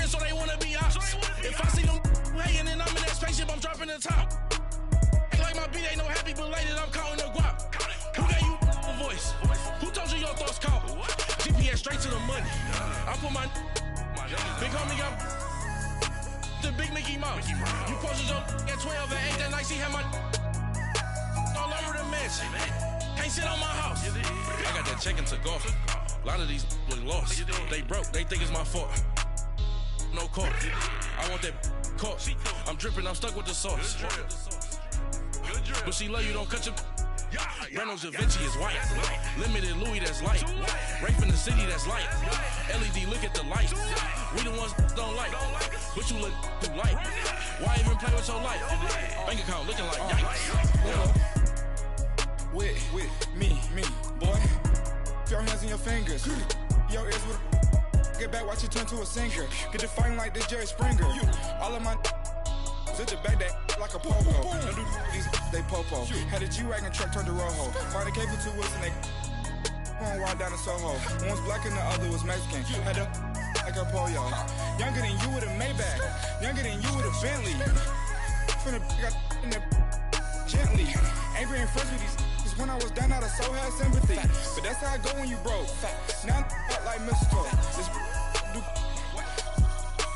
in, so they wanna be out. If I see them hating and I'm in that spaceship, I'm dropping the top. Ain't like my beat ain't no happy belated, I'm counting the guap. Who gave you a voice? Who told you your thoughts count? GPS straight to the money. I put my big homie up the big Mickey Mouse. You posted your at 12 and 8 that night, she had my all over the mansion. Can't sit on my house. I got that check into golf. A lot of these look lost. They broke, they think it's my fault. No court. I want that court. I'm dripping, I'm stuck with the sauce. But she love you, don't cut your. Reynolds Da Vinci is white. Limited Louis, that's light. Rape in the city, that's light. LED, look at the light. We the ones don't like. But you look too light. Why even play with your life? Bank account looking like yikes. With me, boy. Your hands in your fingers. Your ears with get back, watch you turn to a singer. Get to fighting like this Jerry Springer. All of my sit your back that like a popo. Don't do these they popo. Had a G-Wagon truck turned to Rojo. Find a cable 2 wheels and they going wild down in Soho. One was black and the other was Mexican. Had a like a pollo. Younger than you with a Maybach. Younger than you with a Bentley. From the got in the gently. Angry and friends with these. When I was down, I so had sympathy. But that's how I go when you broke. Now I'm like mistletoe. This do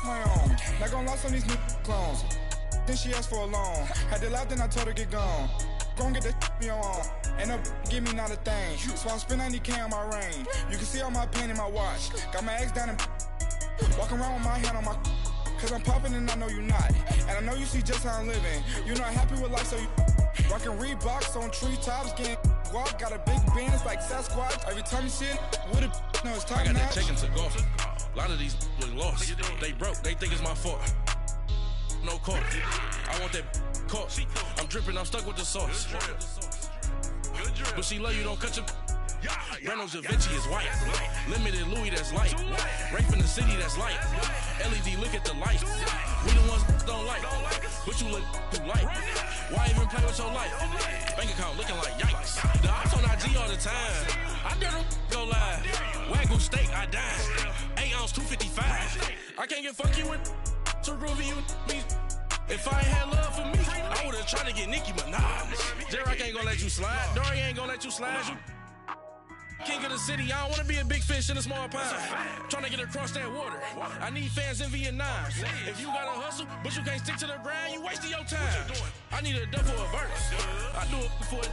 my own. Not gonna lie on these new clones. Then she asked for a loan. Had to laugh, then I told her get gone. Gon' get that me on. And up, give me not a thing. So I spend 90K on my ring. You can see all my pain in my watch. Got my ex down and walking around with my hand on my. Cause I'm popping and I know you not. And I know you see just how I'm living. You're not happy with life, so you. Rockin' Reeboks on treetops, getting guap. Got a big Benz like Sasquatch. Every time you see it, with it, no, it's top notch. I got that check into golf. A lot of these look lost. They broke, they think it's my fault. No court. I want that court. I'm dripping, I'm stuck with the sauce. But she love you, don't cut your. Reynolds Da Vinci is white. Limited Louis, that's light. Rape in the city, that's light. LED, look at the light. We the ones don't like. But you look too light. Why even play with your life? Bank account looking like yikes. The ops on IG all the time. I dare them go live. Wagyu steak, I dine. 8 ounce, 255. I can't get fuck you with too groovy you me. If I ain't had love for me, I would've tried to get Nicki Minaj. J-Rock ain't gonna let you slide. Dory ain't gonna let you slide. You king of the city, I don't wanna be a big fish in a small pond. Trying to get across that water. I need fans in Vietnam. If you gotta hustle, but you can't stick to the grind, you wasting your time. I need a double a verse. I do it before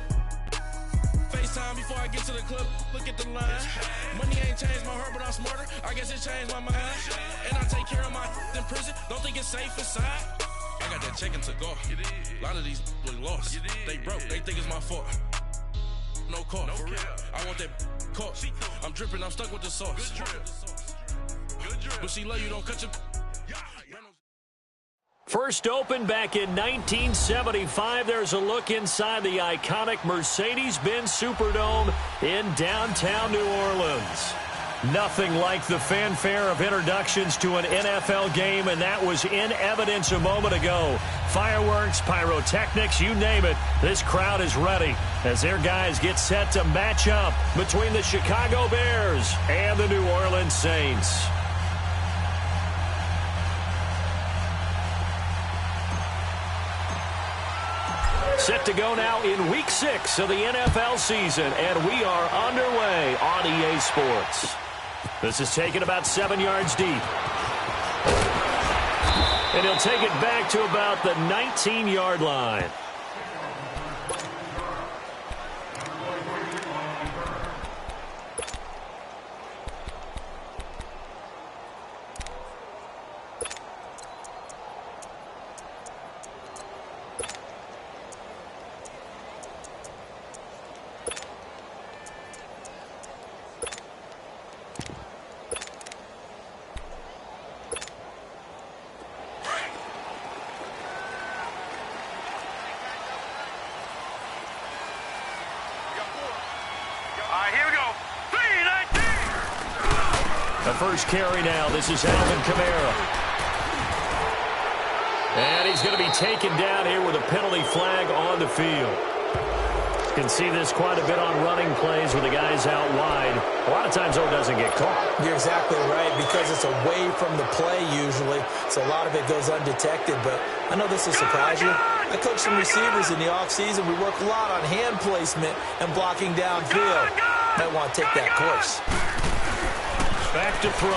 FaceTime before I get to the club. Look at the line. Money ain't changed my heart, but I'm smarter. I guess it changed my mind. And I take care of my in prison. Don't think it's safe inside. I got that check into golf. A lot of these look lost. They broke, they think it's my fault. No court, for real. I want that court. I'm dripping, I'm stuck with the sauce. But she love you, don't cut your. First opened back in 1975. There's a look inside the iconic Mercedes-Benz Superdome in downtown New Orleans. Nothing like the fanfare of introductions to an NFL game, and that was in evidence a moment ago. Fireworks, pyrotechnics, you name it. This crowd is ready as their guys get set to match up between the Chicago Bears and the New Orleans Saints. Set to go now in Week 6 of the NFL season, and we are underway on EA Sports. This is taken about 7 yards deep. And he'll take it back to about the 19-yard line. First carry now. This is Alvin Kamara. And he's going to be taken down here with a penalty flag on the field. You can see this quite a bit on running plays with the guys out wide. A lot of times, though, it doesn't get caught. You're exactly right, because it's away from the play usually. so a lot of it goes undetected, but I know this will surprise you. I coach some receivers in the offseason. We work a lot on hand placement and blocking downfield. Might want to take that course. Back to throw.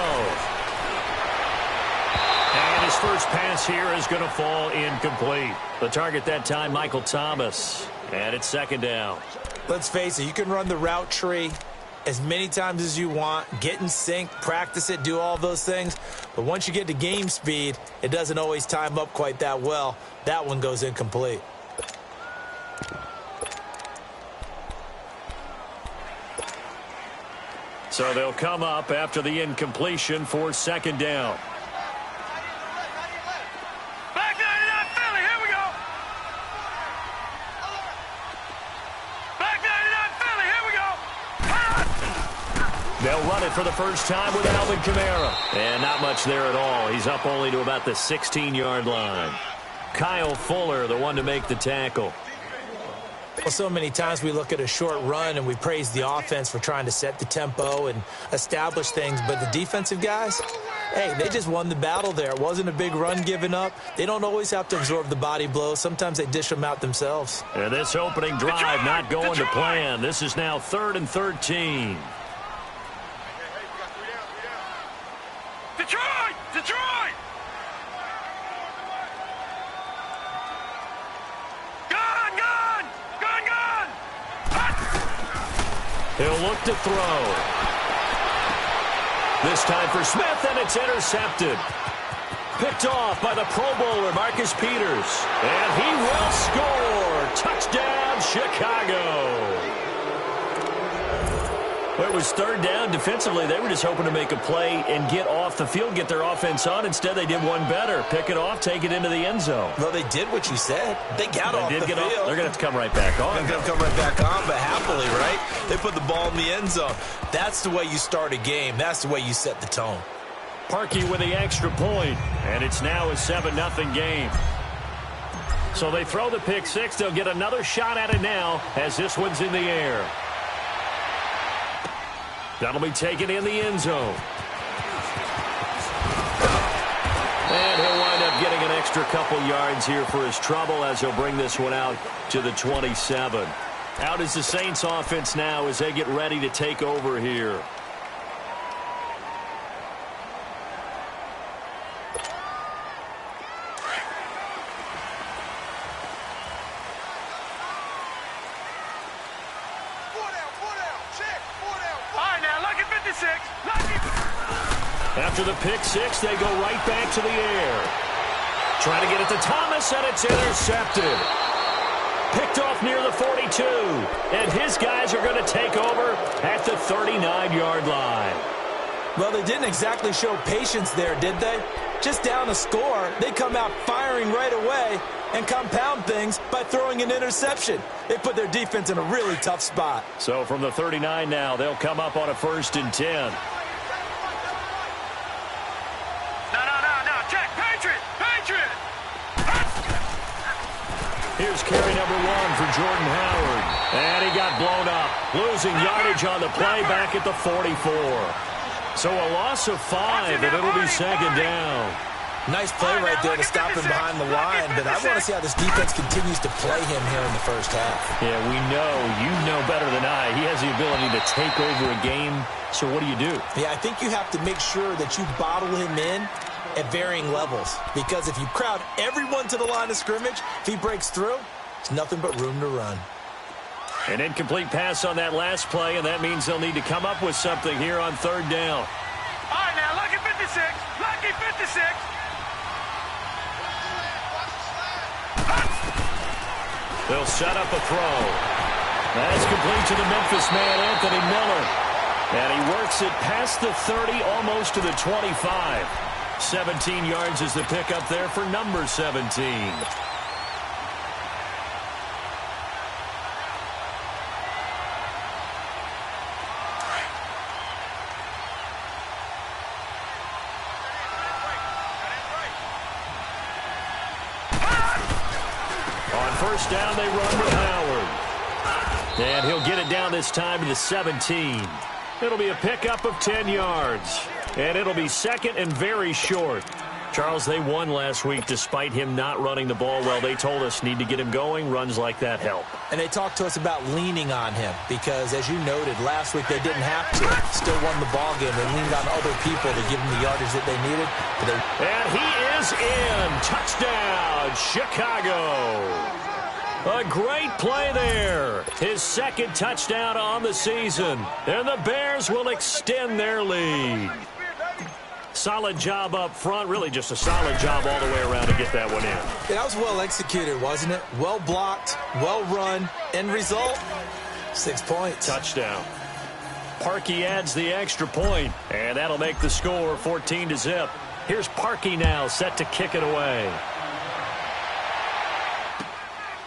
And his first pass here is going to fall incomplete. The target that time, Michael Thomas. And it's second down. Let's face it, you can run the route tree as many times as you want, get in sync, practice it, do all those things. But once you get to game speed, it doesn't always time up quite that well. That one goes incomplete. So they'll come up after the incompletion for second down. Back 99 Philly, here we go. Back 99 Philly, here we go. They'll run it for the first time with Alvin Kamara. And not much there at all. He's up only to about the 16-yard line. Kyle Fuller, the one to make the tackle. Well, so many times we look at a short run and we praise the offense for trying to set the tempo and establish things, but the defensive guys, hey, they just won the battle there. It wasn't a big run given up. They don't always have to absorb the body blows. Sometimes they dish them out themselves. And this opening drive not going to plan. This is now 3rd and 13. Detroit! Detroit! Gun! Gun! Gun! Gun! He'll look to throw. This time for Smith, and it's intercepted. Picked off by the Pro Bowler, Marcus Peters. And he will score. Touchdown, Chicago. Well, it was third down. Defensively, they were just hoping to make a play and get off the field, get their offense on. Instead, they did one better. Pick it off, take it into the end zone. Well, they did what you said. They got off the field. They're going to have to come right back on. They're going to come right back on, but happily, right? They put the ball in the end zone. That's the way you start a game. That's the way you set the tone. Parkey with the extra point, and it's now a 7-0 game. So they throw the pick six. They'll get another shot at it now as this one's in the air. That'll be taken in the end zone. And he'll wind up getting an extra couple yards here for his trouble as he'll bring this one out to the 27. Out is the Saints offense now as they get ready to take over here. After the pick six, they go right back to the air. Trying to get it to Thomas, and it's intercepted. Picked off near the 42. And his guys are going to take over at the 39-yard line. Well, they didn't exactly show patience there, did they? Just down a score, they come out firing right away and compound things by throwing an interception. They put their defense in a really tough spot. So from the 39 now, they'll come up on a 1st and 10. Here's carry number 1 for Jordan Howard. And he got blown up. Losing yardage on the play back at the 44. So a loss of 5, and it'll be second down. Nice play right there to stop him behind the line, but I want to see how this defense continues to play him here in the first half. Yeah, we know. You know better than I. He has the ability to take over a game. So what do you do? Yeah, I think you have to make sure that you bottle him in at varying levels, because if you crowd everyone to the line of scrimmage, if he breaks through, it's nothing but room to run. An incomplete pass on that last play, and that means they'll need to come up with something here on 3rd down. All right, now, lucky 56. Lucky 56. They'll set up a throw. That's complete to the Memphis man, Anthony Miller. And he works it past the 30, almost to the 25. 17 yards is the pickup there for number 17. On 1st down, they run with Howard. And he'll get it down this time to the 17. It'll be a pickup of 10 yards. And it'll be 2nd and very short. Charles, they won last week despite him not running the ball well. They told us need to get him going. Runs like that help. And they talked to us about leaning on him because, as you noted, last week they didn't have to. Still won the ball game. They leaned on other people to give them the yardage that they needed. And he is in. Touchdown, Chicago. A great play there. His second touchdown on the season. And the Bears will extend their lead. Solid job up front. Really just a solid job all the way around to get that one in. Yeah, that was well executed, wasn't it? Well blocked, well run. End result, 6 points. Touchdown. Parkey adds the extra point, and that'll make the score 14-0. Here's Parkey now, set to kick it away.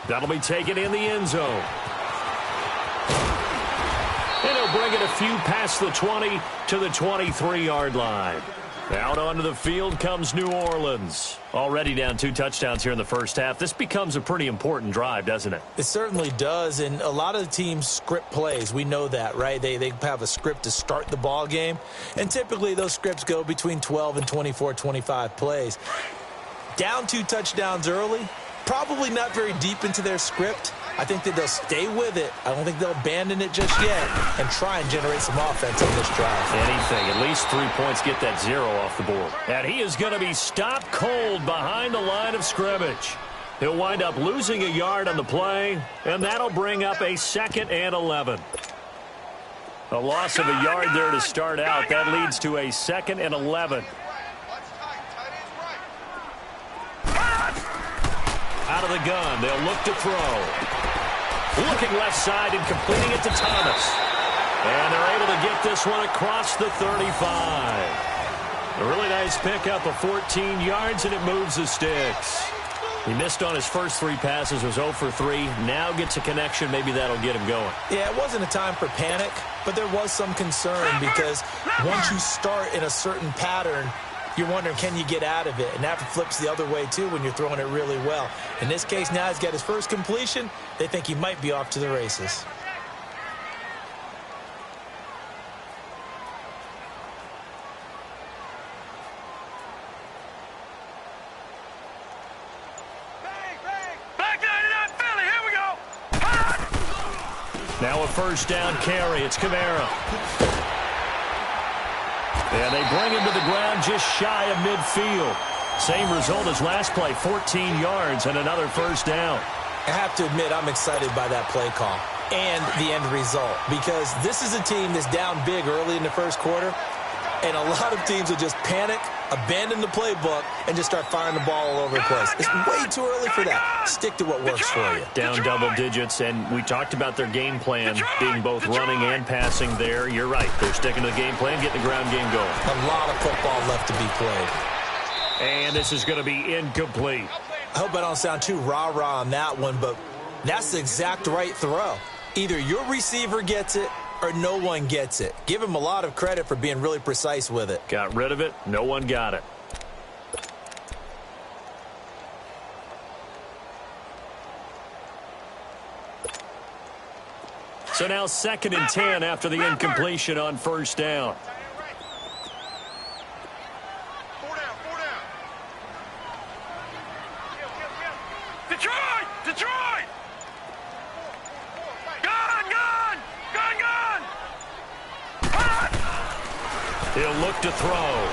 That'll be taken in the end zone. And he'll bring it a few past the 20 to the 23-yard line. Out onto the field comes New Orleans. Already down 2 touchdowns here in the first half. This becomes a pretty important drive, doesn't it? It certainly does, and a lot of the teams script plays. We know that, right? They have a script to start the ball game, and typically those scripts go between 12 and 24, 25 plays. Down 2 touchdowns early, probably not very deep into their script. I think that they'll stay with it. I don't think they'll abandon it just yet and try and generate some offense on this drive. Anything. At least 3 points. Get that 0 off the board. And he is going to be stopped cold behind the line of scrimmage. He'll wind up losing a yard on the play, and that'll bring up a 2nd and 11. A loss of a yard there to start out. That leads to a 2nd and 11. Out of the gun, they'll look to throw. Looking left side and completing it to Thomas. And they're able to get this one across the 35. A really nice pickup of 14 yards, and it moves the sticks. He missed on his first 3 passes, was 0 for 3. Now gets a connection. Maybe that'll get him going. Yeah, it wasn't a time for panic, but there was some concern because once you start in a certain pattern, you're wondering, can you get out of it? And that flips the other way, too, when you're throwing it really well. In this case, now he's got his first completion. They think he might be off to the races. Back 99 Philly, here we go. Now a first down carry. It's Kamara. And they bring him to the ground just shy of midfield. Same result as last play, 14 yards and another first down. I have to admit, I'm excited by that play call and the end result because this is a team that's down big early in the first quarter, and a lot of teams will just panic, abandon the playbook, and just start firing the ball all over the place. It's way too early for that. Stick to what works for you. Down double digits, and we talked about their game plan being both running and passing there. You're right. They're sticking to the game plan, getting the ground game going. A lot of football left to be played. And this is going to be incomplete. I hope I don't sound too rah-rah on that one, but that's the exact right throw. Either your receiver gets it or no one gets it. Give him a lot of credit for being really precise with it. Got rid of it. No one got it. So now 2nd and 10 after the incompletion on first down. Detroit! Gone! He'll look to throw.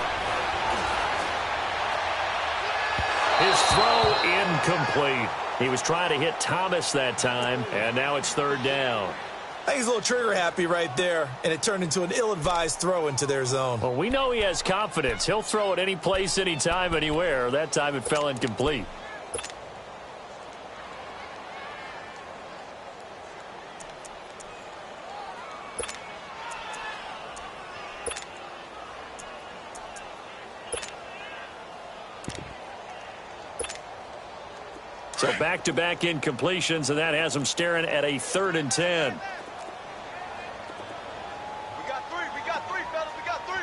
His throw incomplete. He was trying to hit Thomas that time, and now it's 3rd down. I think he's a little trigger happy right there, and it turned into an ill-advised throw into their zone. Well, we know he has confidence. He'll throw it any place, anytime, anywhere. That time it fell incomplete. So back-to-back incompletions, and that has them staring at a 3rd and 10. We got three, fellas, we got 3.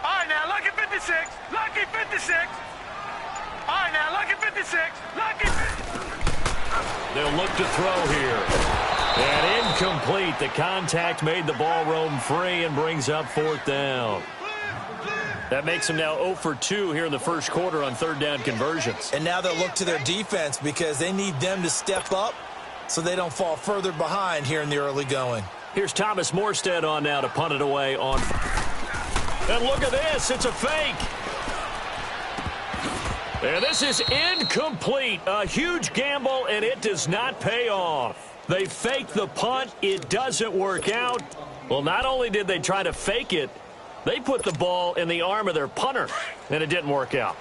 All right, now, lucky 56, lucky 56. All right, now, lucky 56, lucky 56. They'll look to throw here. And incomplete. The contact made the ball roam free and brings up 4th down. That makes them now 0 for 2 here in the first quarter on third down conversions. And now they'll look to their defense because they need them to step up so they don't fall further behind here in the early going. Here's Thomas Morstead on now to punt it away on. And look at this. It's a fake. And this is incomplete. A huge gamble, and it does not pay off. They fake the punt. It doesn't work out. Well, not only did they try to fake it, they put the ball in the arm of their punter, and it didn't work out.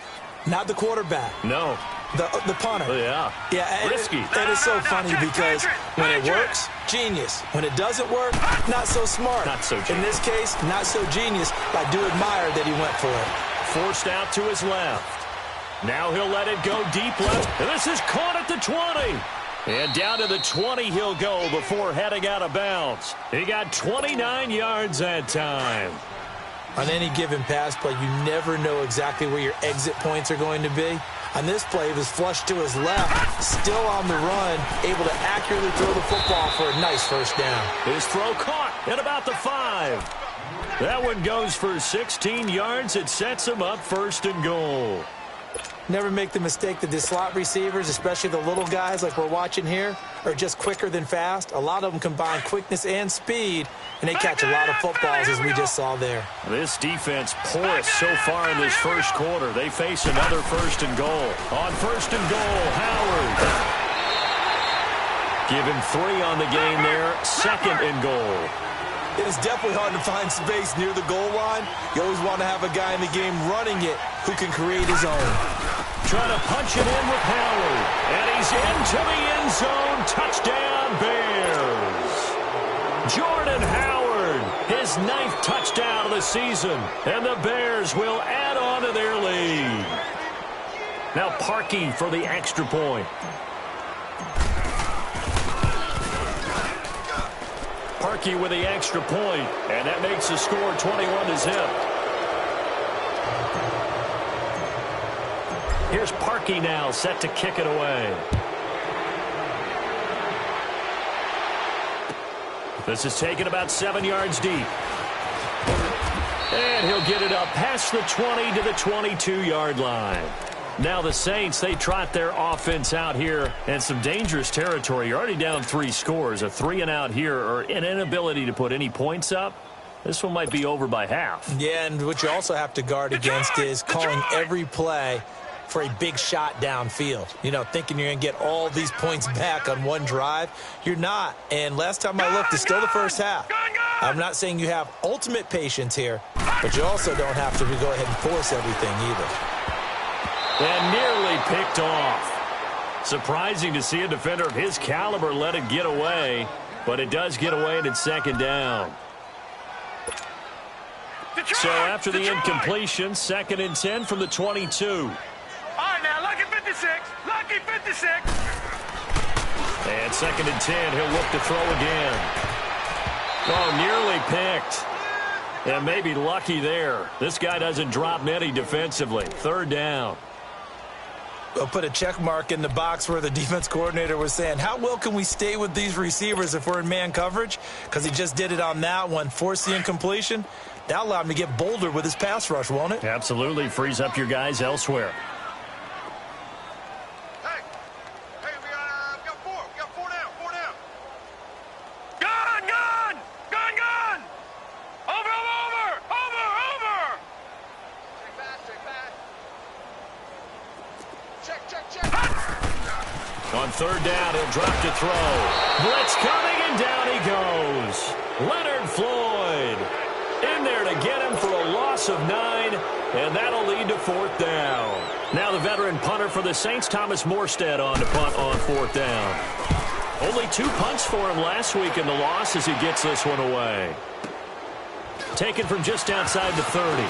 Not the quarterback. No. The punter. Oh, yeah. Yeah, risky. That is so funny because when it works, genius. When it doesn't work, not so smart. Not so genius. In this case, not so genius. I do admire that he went for it. Forced out to his left. Now he'll let it go deep left. And this is caught at the 20. And down to the 20 he'll go before heading out of bounds. He got 29 yards that time. On any given pass play, you never know exactly where your exit points are going to be. On this play, it was flushed to his left, still on the run, able to accurately throw the football for a nice first down. His throw caught at about the 5. That one goes for 16 yards. It sets him up first and goal. Never make the mistake that the slot receivers, especially the little guys like we're watching here, are just quicker than fast. A lot of them combine quickness and speed, and they catch a lot of footballs, as we just saw there. This defense porous so far in this first quarter. They face another first and goal. On first and goal, Howard. Give him 3 on the game there. Second and goal. It is definitely hard to find space near the goal line. You always want to have a guy in the game running it who can create his own. Trying to punch it in with Howard. And he's into the end zone. Touchdown, Bears. Jordan Howard, his 9th touchdown of the season. And the Bears will add on to their lead. Now Parkey for the extra point. Parkey with the extra point, and that makes the score 21-0. Here's Parkey now, set to kick it away. This is taken about 7 yards deep. And he'll get it up past the 20 to the 22-yard line. Now the Saints, they trot their offense out here in some dangerous territory. You're already down 3 scores. A 3-and-out here or an inability to put any points up. This one might be over by half. Yeah, and what you also have to guard against is calling every play for a big shot downfield. You know, thinking you're going to get all these points back on one drive. You're not. And last time I looked, it's still the first half. I'm not saying you have ultimate patience here, but you also don't have to go ahead and force everything either. And nearly picked off. Surprising to see a defender of his caliber let it get away, but it does get away and it's second down. So after the incompletion, 2nd and 10 from the 22. All right, now, lucky 56. Lucky 56. And 2nd and 10, he'll look to throw again. Oh, nearly picked. And maybe lucky there. This guy doesn't drop many defensively. 3rd down. We'll put a check mark in the box where the defense coordinator was saying, how well can we stay with these receivers if we're in man coverage? Because he just did it on that one, forced the incompletion. That allowed him to get bolder with his pass rush, won't it? Absolutely. Frees up your guys elsewhere. Hey, we got 4. We got 4 down. 4 down. Gun! Over! Check. On 3rd down, he'll drop to throw. Blitz coming, and down he goes. Leonard Floyd in there to get him for a loss of 9, and that'll lead to 4th down. Now the veteran punter for the Saints, Thomas Morstead, on to punt on 4th down. Only 2 punts for him last week in the loss as he gets this one away. Taken from just outside the 30.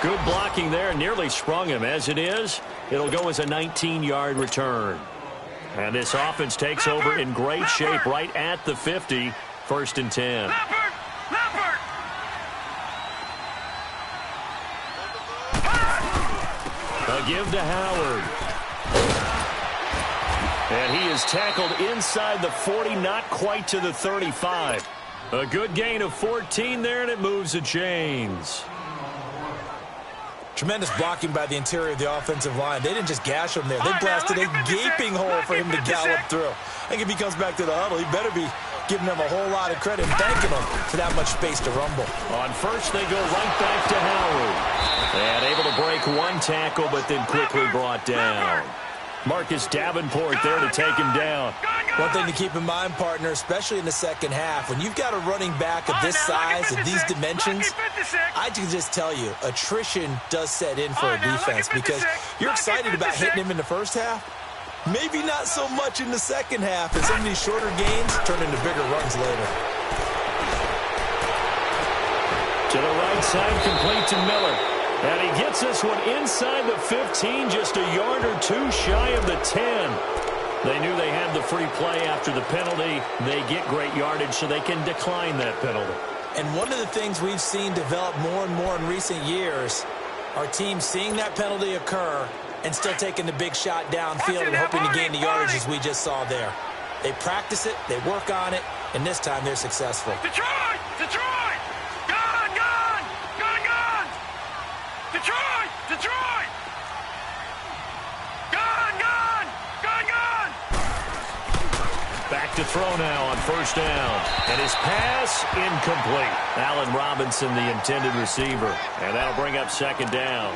Good blocking there, nearly sprung him. As it is, it'll go as a 19-yard return. And this offense takes over in great shape right at the 50, 1st and 10. Leopard! A give to Howard. And he is tackled inside the 40, not quite to the 35. A good gain of 14 there, and it moves the chains. Tremendous blocking by the interior of the offensive line. They didn't just gash him there. They blasted a gaping hole for him to gallop through. I think if he comes back to the huddle, he better be giving them a whole lot of credit and thanking them for that much space to rumble. On first, they go right back to Howard. And able to break one tackle, but then quickly brought down. Marcus Davenport there to take him down. One thing to keep in mind, partner, especially in the second half, when you've got a running back of this size and these dimensions, I can just tell you, attrition does set in for a defense because you're excited about hitting him in the first half. Maybe not so much in the second half, and some of these shorter gains turn into bigger runs later. To the right side, complete to Miller. And he gets this one inside the 15, just a yard or two shy of the 10. They knew they had the free play after the penalty. They get great yardage so they can decline that penalty. And one of the things we've seen develop more and more in recent years are teams seeing that penalty occur and still taking the big shot downfield and hoping to gain the yardage as we just saw there. They practice it, they work on it, and this time they're successful. Detroit! Detroit! Gone! Gone! Gone! Gone! Detroit! Detroit! Gone! Gone! Gone! Gone! Back to throw now on first down. And his pass incomplete. Allen Robinson, the intended receiver. And that'll bring up second down.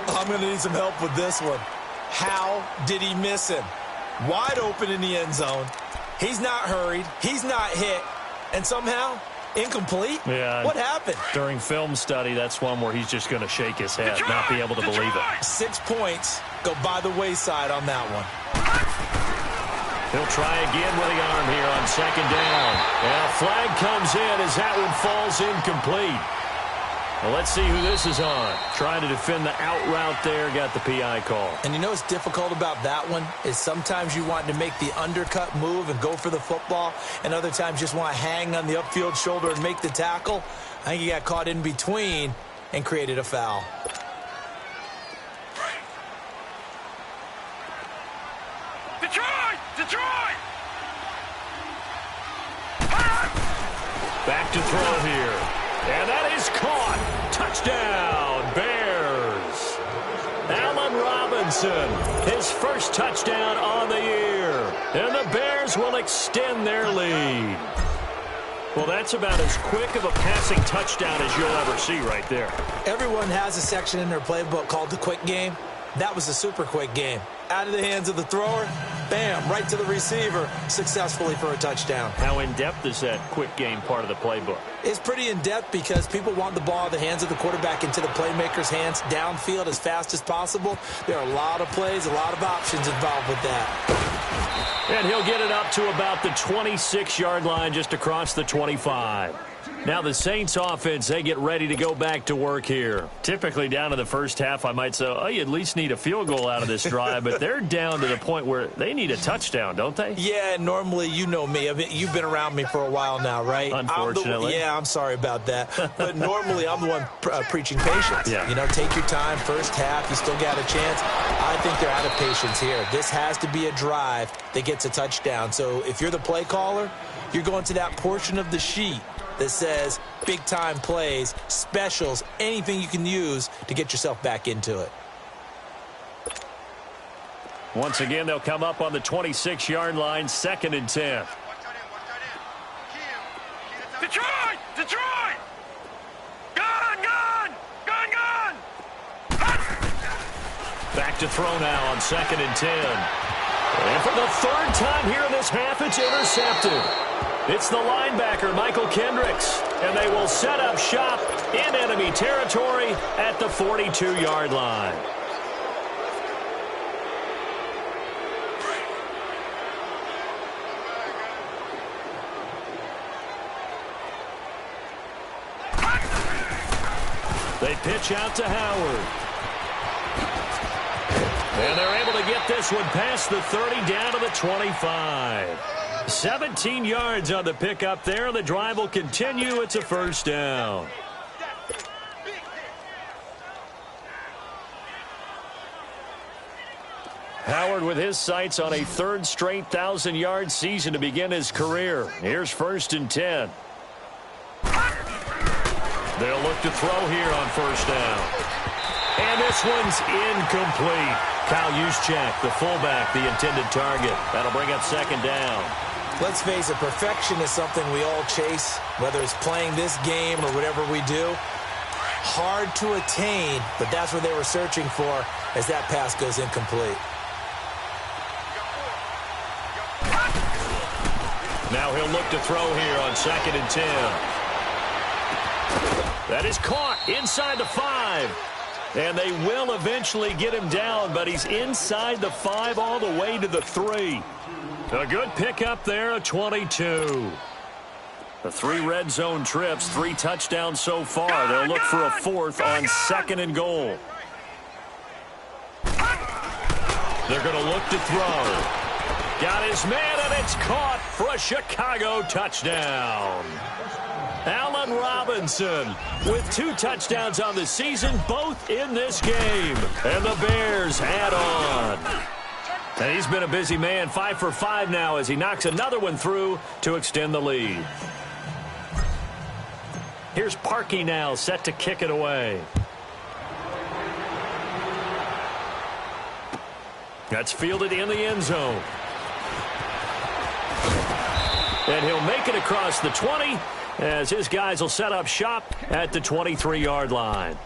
I'm going to need some help with this one. How did he miss him? Wide open in the end zone. He's not hurried. He's not hit. And somehow, incomplete? Yeah. What happened? During film study, that's one where he's just going to shake his head, not be able to believe it. 6 points go by the wayside on that one. He'll try again with the arm here on second down. And a flag comes in as that one falls incomplete. Well, let's see who this is on. Trying to defend the out route there, got the PI call. And you know what's difficult about that one is sometimes you want to make the undercut move and go for the football, and other times just want to hang on the upfield shoulder and make the tackle. I think he got caught in between and created a foul. Detroit! Detroit! Back to throw here. And that is caught. Touchdown, Bears. Allen Robinson, his first touchdown on the year. And the Bears will extend their lead. Well, that's about as quick of a passing touchdown as you'll ever see right there. Everyone has a section in their playbook called the quick game. That was a super quick game. Out of the hands of the thrower, bam, right to the receiver, successfully for a touchdown. How in-depth is that quick game part of the playbook? It's pretty in-depth because people want the ball in the hands of the quarterback into the playmaker's hands downfield as fast as possible. There are a lot of plays, a lot of options involved with that. And he'll get it up to about the 26-yard line, just across the 25. Now the Saints offense, they get ready to go back to work here. Typically down in the first half, I might say, oh, you at least need a field goal out of this drive, but they're down to the point where they need a touchdown, don't they? Yeah, normally, you know me. I mean, you've been around me for a while now, right? Unfortunately. I'm sorry about that. But normally, I'm the one preaching patience. Yeah. You know, take your time, first half, you still got a chance. I think they're out of patience here. This has to be a drive that gets a touchdown. So if you're the play caller, you're going to that portion of the sheet that says big-time plays, specials, anything you can use to get yourself back into it. Once again, they'll come up on the 26-yard line, 2nd and 10. Detroit! Detroit! Gone! Gone! Gone! Gone! Back to throw now on 2nd and 10. And for the third time here in this half, it's intercepted. It's the linebacker, Michael Kendricks, and they will set up shop in enemy territory at the 42-yard line. They pitch out to Howard. And they're able to get this one past the 30 down to the 25. 17 yards on the pickup there. The drive will continue. It's a first down. Howard with his sights on a third straight 1,000-yard season to begin his career. Here's 1st and 10. They'll look to throw here on first down. And this one's incomplete. Kyle Juszczyk, the fullback, the intended target. That'll bring up second down. Let's face it, perfection is something we all chase, whether it's playing this game or whatever we do. Hard to attain, but that's what they were searching for as that pass goes incomplete. Now he'll look to throw here on 2nd and 10. That is caught inside the 5. And they will eventually get him down, but he's inside the 5 all the way to the 3. A good pickup there, a 22. The 3 red zone trips, 3 touchdowns so far. They'll look for a 4th on 2nd and goal. They're going to look to throw. Got his man, and it's caught for a Chicago touchdown. Allen Robinson with 2 touchdowns on the season, both in this game. And the Bears add on. And he's been a busy man, 5 for 5 now as he knocks another one through to extend the lead. Here's Parkey now, set to kick it away. That's fielded in the end zone. And he'll make it across the 20 as his guys will set up shop at the 23-yard line.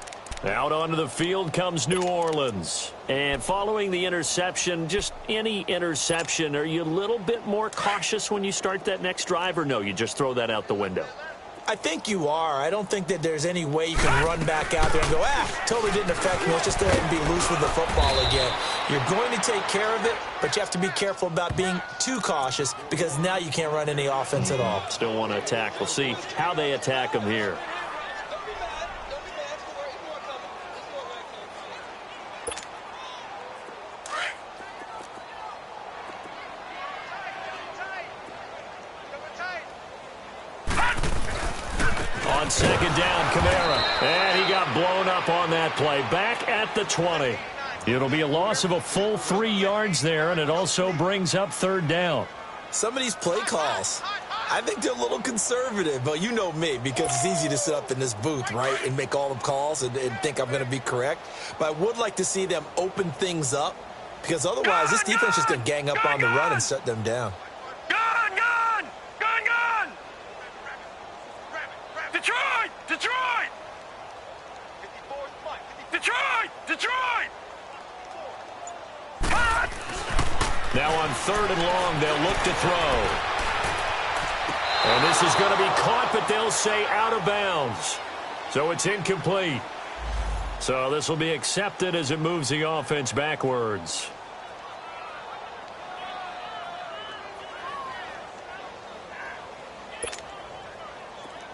Out onto the field comes New Orleans. And following the interception, just any interception, are you a little bit more cautious when you start that next drive, or no, you just throw that out the window? I think you are. I don't think that there's any way you can run back out there and go, totally didn't affect me. Let's just go ahead and be loose with the football again. You're going to take care of it, but you have to be careful about being too cautious because now you can't run any offense at all. Still want to attack. We'll see how they attack him here. On 2nd down, Kamara. And he got blown up on that play. Back at the 20. It'll be a loss of a full 3 yards there, and it also brings up 3rd down. Some of these play calls, I think they're a little conservative, but you know me, because it's easy to sit up in this booth, right, and make all the calls and think I'm going to be correct. But I would like to see them open things up, because otherwise this defense is going to gang up on the run and shut them down. Detroit! Detroit! Detroit! Detroit! Now on 3rd and long, they'll look to throw. And this is going to be caught, but they'll say out of bounds. So it's incomplete. So this will be accepted as it moves the offense backwards.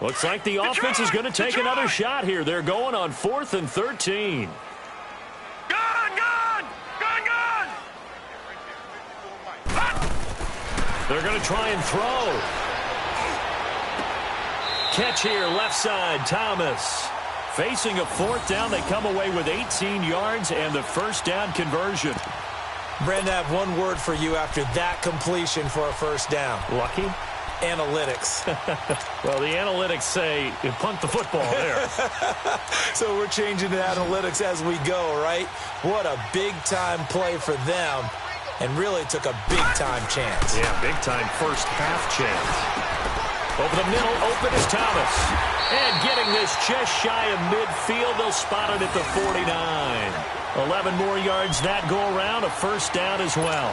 Looks like the offense is going to take another shot here. They're going on 4th and 13. They're going to try and throw. Catch here, left side, Thomas. Facing a 4th down, they come away with 18 yards and the 1st down conversion. Brandon, I have one word for you after that completion for a 1st down. Lucky? Analytics. Well, the analytics say you punt the football there. So we're changing to analytics as we go, right? What a big-time play for them. And really took a big-time chance. Yeah, big-time first half chance. Over the middle, open is Thomas. And getting this just shy of midfield, they'll spot it at the 49. 11 more yards that go around, a 1st down as well.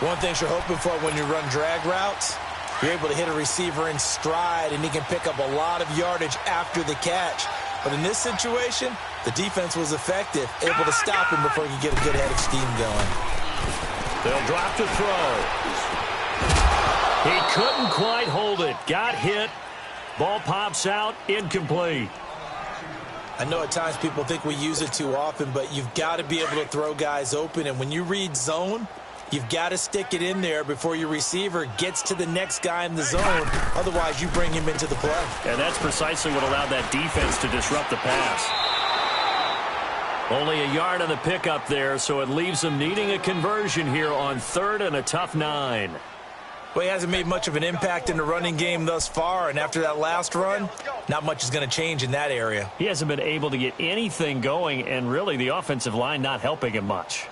One thing you're hoping for when you run drag routes, you're able to hit a receiver in stride, and he can pick up a lot of yardage after the catch. But in this situation, the defense was effective, able to stop him before he could get a good head of steam going. They'll drop to throw. He couldn't quite hold it. Got hit. Ball pops out. Incomplete. I know at times people think we use it too often, but you've got to be able to throw guys open. And when you read zone, you've got to stick it in there before your receiver gets to the next guy in the zone. Otherwise, you bring him into the play. And that's precisely what allowed that defense to disrupt the pass. Only a yard on the pickup there, so it leaves them needing a conversion here on 3rd and a tough 9. Well, he hasn't made much of an impact in the running game thus far, and after that last run, not much is going to change in that area. He hasn't been able to get anything going, and really the offensive line not helping him much.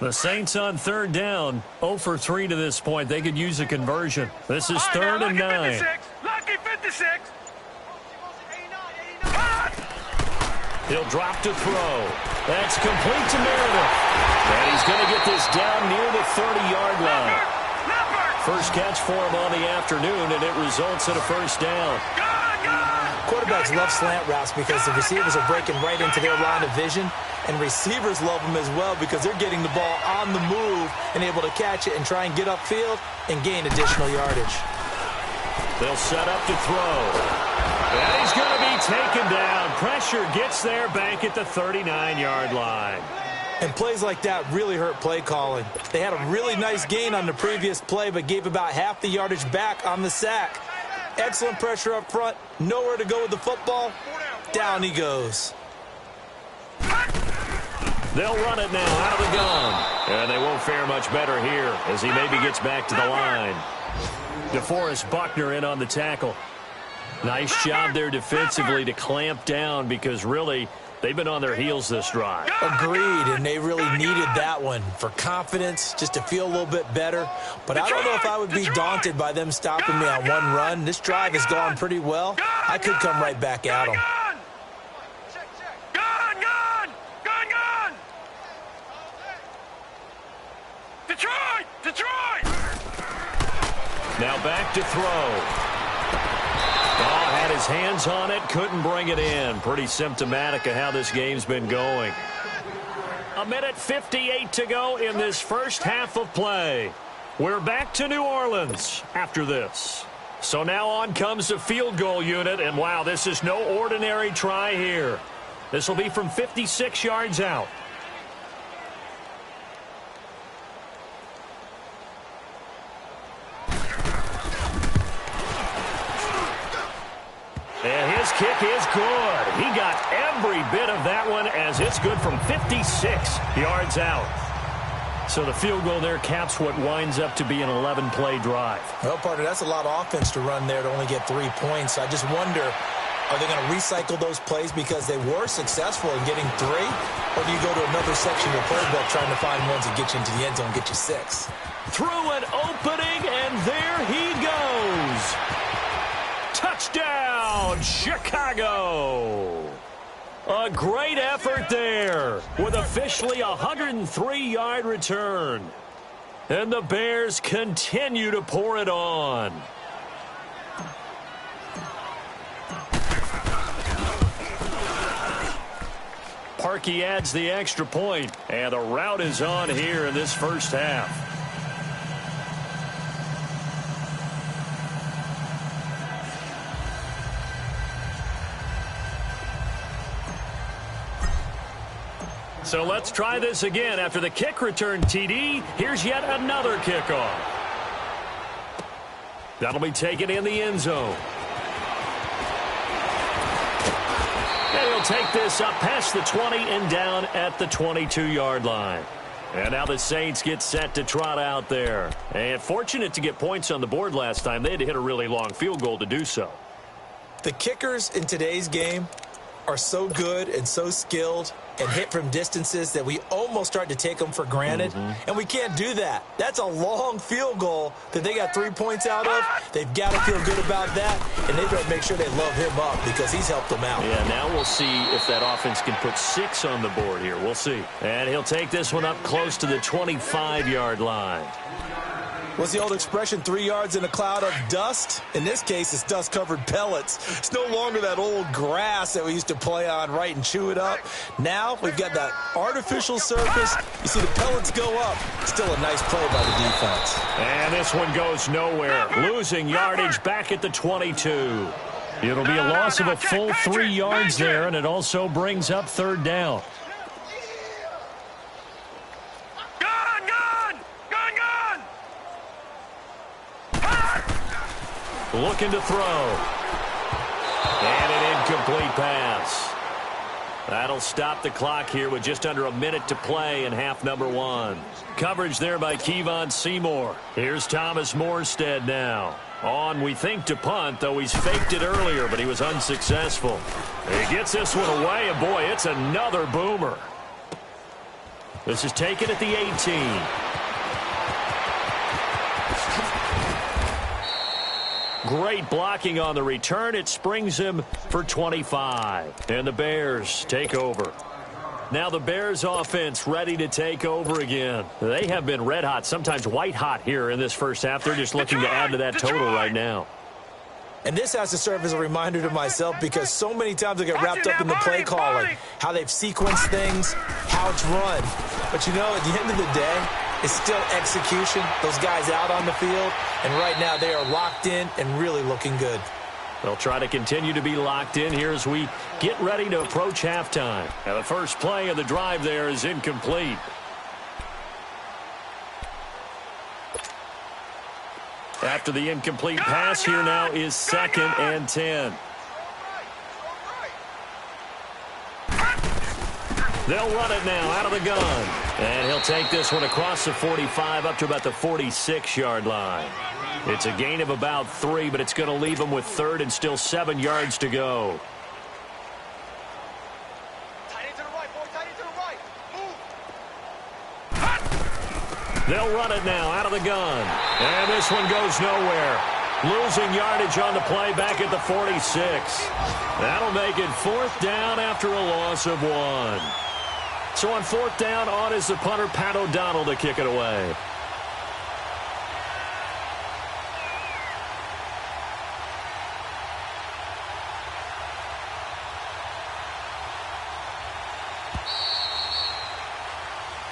The Saints on third down, 0 for 3 to this point. They could use a conversion. This is third and 9. Lucky 56. He'll drop to throw. That's complete to Meredith. And he's going to get this down near the 30-yard line. First catch for him on the afternoon, and it results in a first down. Quarterbacks love slant routes because the receivers are breaking right into their line of vision, and receivers love them as well because they're getting the ball on the move and able to catch it and try and get upfield and gain additional yardage. They'll set up to throw. And he's going to be taken down. Pressure gets there back at the 39-yard line. And plays like that really hurt play calling. They had a really nice gain on the previous play, but gave about half the yardage back on the sack. Excellent pressure up front. Nowhere to go with the football. Down he goes. They'll run it now out of the gun. And they won't fare much better here as he maybe gets back to the line. DeForest Buckner in on the tackle. Nice job there defensively to clamp down because really they've been on their heels this drive. Agreed, and they really needed that one for confidence, just to feel a little bit better. But I don't know if I would be daunted by them stopping me on one run. This drive has gone pretty well. I could come right back at them. Detroit! Now back to throw. Had his hands on it, couldn't bring it in. Pretty symptomatic of how this game's been going. 1:58 to go in this first half of play. We're back to New Orleans after this. So now on comes the field goal unit, and wow, this is no ordinary try here. This will be from 56 yards out. And his kick is good. He got every bit of that one as it's good from 56 yards out. So the field goal there caps what winds up to be an 11-play drive. Well, partner, that's a lot of offense to run there to only get 3 points. I just wonder, are they going to recycle those plays because they were successful in getting 3? Or do you go to another section of the playbook trying to find ones that get you into the end zone and get you 6? Through an opening, and there he goes. Touchdown, Chicago! A great effort there with officially a 103-yard return. And the Bears continue to pour it on. Parkey adds the extra point, and the rout is on here in this first half. So let's try this again. After the kick return TD, here's yet another kickoff. That'll be taken in the end zone. And he'll take this up past the 20 and down at the 22-yard line. And now the Saints get set to trot out there. And fortunate to get points on the board last time. They had to hit a really long field goal to do so. The kickers in today's game are so good and so skilled and hit from distances that we almost start to take them for granted. And we can't do that. That's a long field goal that they got 3 points out of. They've got to feel good about that, and they've got to make sure they love him up because he's helped them out. Yeah, now we'll see if that offense can put 6 on the board here. We'll see. And he'll take this one up close to the 25-yard line. What's the old expression, 3 yards in a cloud of dust? In this case, it's dust-covered pellets. It's no longer that old grass that we used to play on, right, and chew it up. Now we've got that artificial surface. You see the pellets go up. Still a nice play by the defense. And this one goes nowhere. Losing yardage back at the 22. It'll be a loss of a full 3 yards there, and it also brings up third down. Looking to throw. And an incomplete pass. That'll stop the clock here with just under a minute to play in half number 1. Coverage there by Kevon Seymour. Here's Thomas Morstead now. On, we think, to punt, though he's faked it earlier, but he was unsuccessful. He gets this one away, and boy, it's another boomer. This is taken at the 18. Great blocking on the return. It springs him for 25. And the Bears take over. Now the Bears offense ready to take over again. They have been red hot, sometimes white hot here in this first half. They're just looking to add to that total right now. And this has to serve as a reminder to myself because so many times I get wrapped up in the play calling, how they've sequenced things, how it's run. But, you know, at the end of the day, it's still execution. Those guys out on the field, and right now they are locked in and really looking good. They'll try to continue to be locked in here as we get ready to approach halftime. Now the first play of the drive there is incomplete. After the incomplete pass, here now is 2nd and 10. They'll run it now out of the gun. And he'll take this one across the 45 up to about the 46-yard line. It's a gain of about 3, but it's going to leave him with 3rd and still 7 yards to go. They'll run it now out of the gun. And this one goes nowhere. Losing yardage on the play back at the 46. That'll make it 4th down after a loss of 1. So on 4th down, on is the punter, Pat O'Donnell, to kick it away.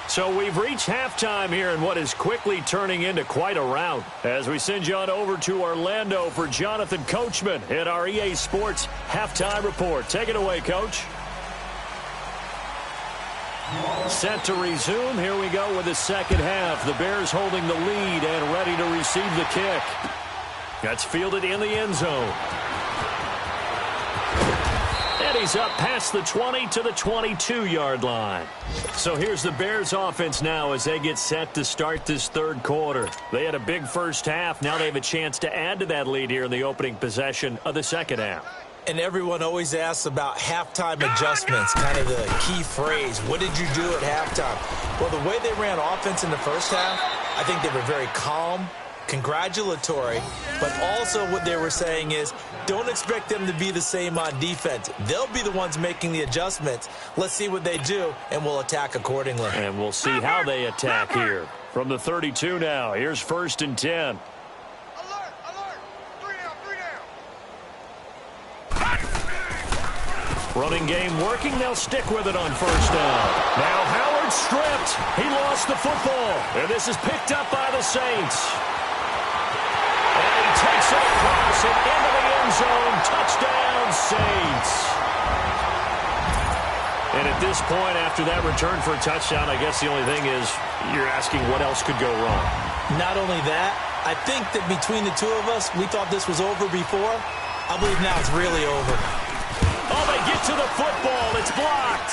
So we've reached halftime here in what is quickly turning into quite a rout. As we send you on over to Orlando for Jonathan Coachman at our EA Sports Halftime Report. Take it away, Coach. Set to resume. Here we go with the second half. The Bears holding the lead and ready to receive the kick. That's fielded in the end zone. And he's up past the 20 to the 22-yard line. So here's the Bears offense now as they get set to start this third quarter. They had a big first half. Now they have a chance to add to that lead here in the opening possession of the second half. And everyone always asks about halftime adjustments, kind of the key phrase. What did you do at halftime? Well, the way they ran offense in the first half, I think they were very calm, congratulatory, but also what they were saying is don't expect them to be the same on defense. They'll be the ones making the adjustments. Let's see what they do, and we'll attack accordingly. And we'll see how they attack here. From the 32 now, here's 1st and 10. Running game working. They'll stick with it on 1st down. Now Howard stripped. He lost the football. And this is picked up by the Saints. And he takes it across and into the end zone. Touchdown, Saints. And at this point, after that return for a touchdown, I guess the only thing is you're asking what else could go wrong. Not only that, I think that between the two of us, we thought this was over before. I believe now it's really over. Oh, they get to the football. It's blocked.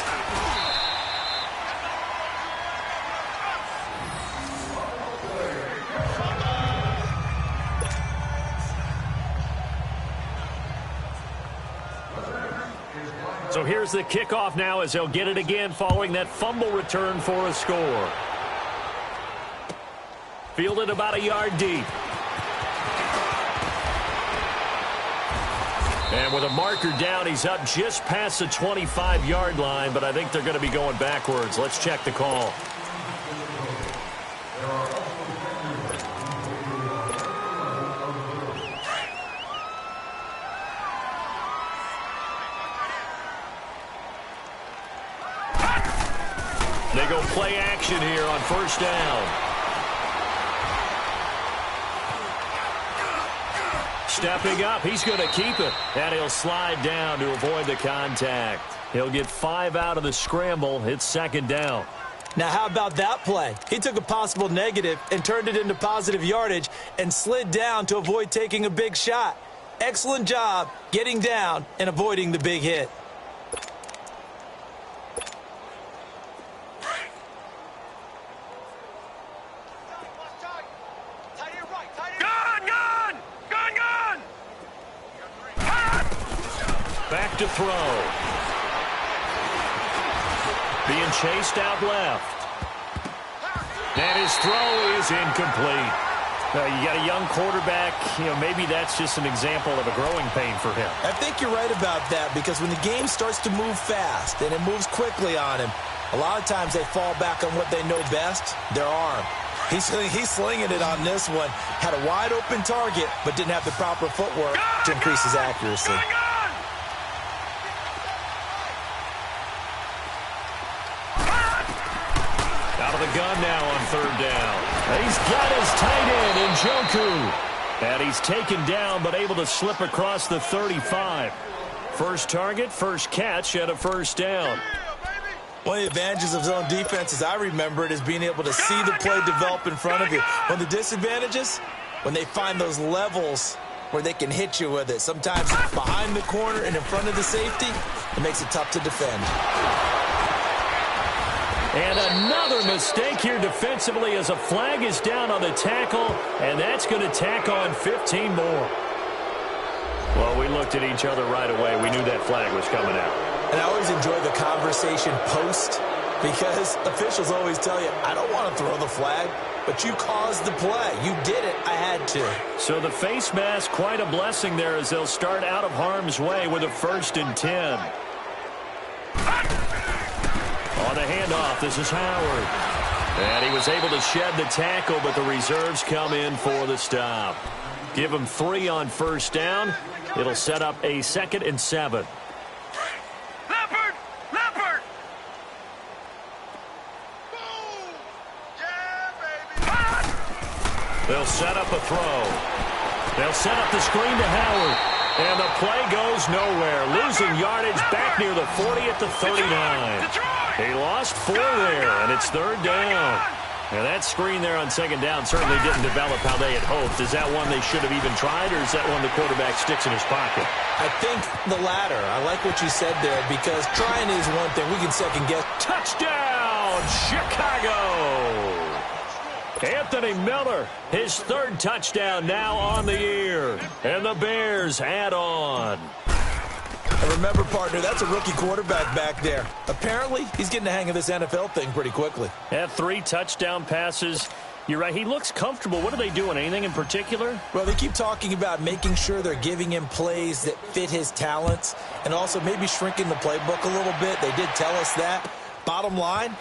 So here's the kickoff now as they'll get it again following that fumble return for a score. Fielded about a yard deep. And with a marker down, he's up just past the 25-yard line, but I think they're going to be going backwards. Let's check the call. They go play action here on 1st down. Stepping up, he's going to keep it. And he'll slide down to avoid the contact. He'll get 5 out of the scramble. It's 2nd down. Now, how about that play? He took a possible negative and turned it into positive yardage and slid down to avoid taking a big shot. Excellent job getting down and avoiding the big hit. to throw. Being chased out left. And his throw is incomplete. You got a young quarterback, maybe that's just an example of a growing pain for him. I think you're right about that, because when the game starts to move fast and it moves quickly on him, a lot of times they fall back on what they know best, their arm. He's slinging it on this one. Had a wide-open target, but didn't have the proper footwork to increase his accuracy. Out of the gun now on third down. He's got his tight end in Njoku. And he's taken down, but able to slip across the 35. First target, first catch, and a first down. One of the advantages of zone defense, as I remember it, is being able to see the play develop in front of you. One of the disadvantages, when they find those levels where they can hit you with it. Sometimes behind the corner and in front of the safety, it makes it tough to defend. And another mistake here defensively as a flag is down on the tackle, and that's going to tack on 15 more. Well, we looked at each other right away. We knew that flag was coming out. And I always enjoy the conversation post, because officials always tell you, I don't want to throw the flag, but you caused the play. You did it. I had to. So the face mask, quite a blessing there as they'll start out of harm's way with a 1st and 10. On the handoff, this is Howard. And he was able to shed the tackle, but the reserves come in for the stop. Give him 3 on first down. It'll set up a 2nd and 7. Leopard! Boom! Yeah, baby! They'll set up a throw. They'll set up the screen to Howard. And the play goes nowhere. Losing yardage back near the 40 at the 39. He lost 4 there, and it's 3rd down. And that screen there on 2nd down certainly didn't develop how they had hoped. Is that one they should have even tried, or is that one the quarterback sticks in his pocket? I think the latter. I like what you said there, because trying is one thing. We can second guess. Touchdown, Chicago! Anthony Miller, his 3rd touchdown now on the year. And the Bears add on. And remember, partner, that's a rookie quarterback back there. Apparently, he's getting the hang of this NFL thing pretty quickly. Had 3 touchdown passes. You're right, he looks comfortable. What are they doing? Anything in particular? Well, they keep talking about making sure they're giving him plays that fit his talents, and also maybe shrinking the playbook a little bit. They did tell us that. Bottom line,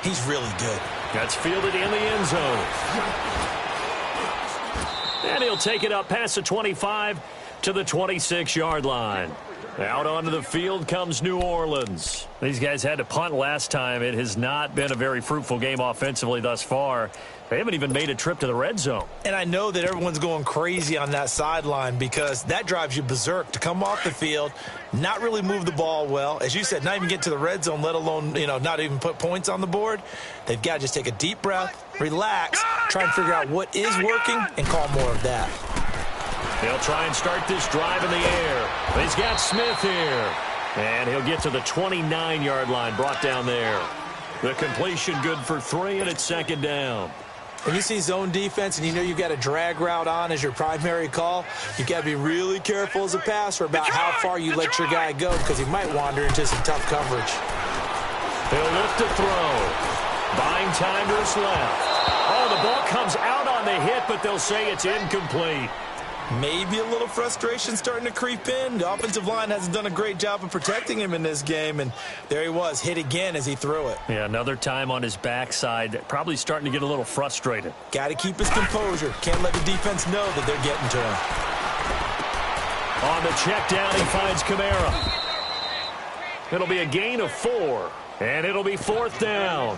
he's really good. That's fielded in the end zone. And he'll take it up past the 25 to the 26-yard line. Out onto the field comes New Orleans. These guys had to punt last time. It has not been a very fruitful game offensively thus far. They haven't even made a trip to the red zone. And I know that everyone's going crazy on that sideline, because that drives you berserk to come off the field, not really move the ball well. As you said, not even get to the red zone, let alone, not even put points on the board. They've got to just take a deep breath, relax, try and figure out what is working, and call more of that. They'll try and start this drive in the air. He's got Smith here. And he'll get to the 29-yard line, brought down there. The completion good for 3, and it's 2nd down. When you see zone defense and you know you've got a drag route on as your primary call, you've got to be really careful as a passer about how far you let your guy go, because he might wander into some tough coverage. He'll look to throw. Buying time to his left. Oh, the ball comes out on the hit, but they'll say it's incomplete. Maybe a little frustration starting to creep in. The offensive line hasn't done a great job of protecting him in this game, and there he was, hit again as he threw it. Yeah, another time on his backside, probably starting to get a little frustrated. Got to keep his composure. Can't let the defense know that they're getting to him. On the check down, he finds Kamara. It'll be a gain of 4, and it'll be 4th down.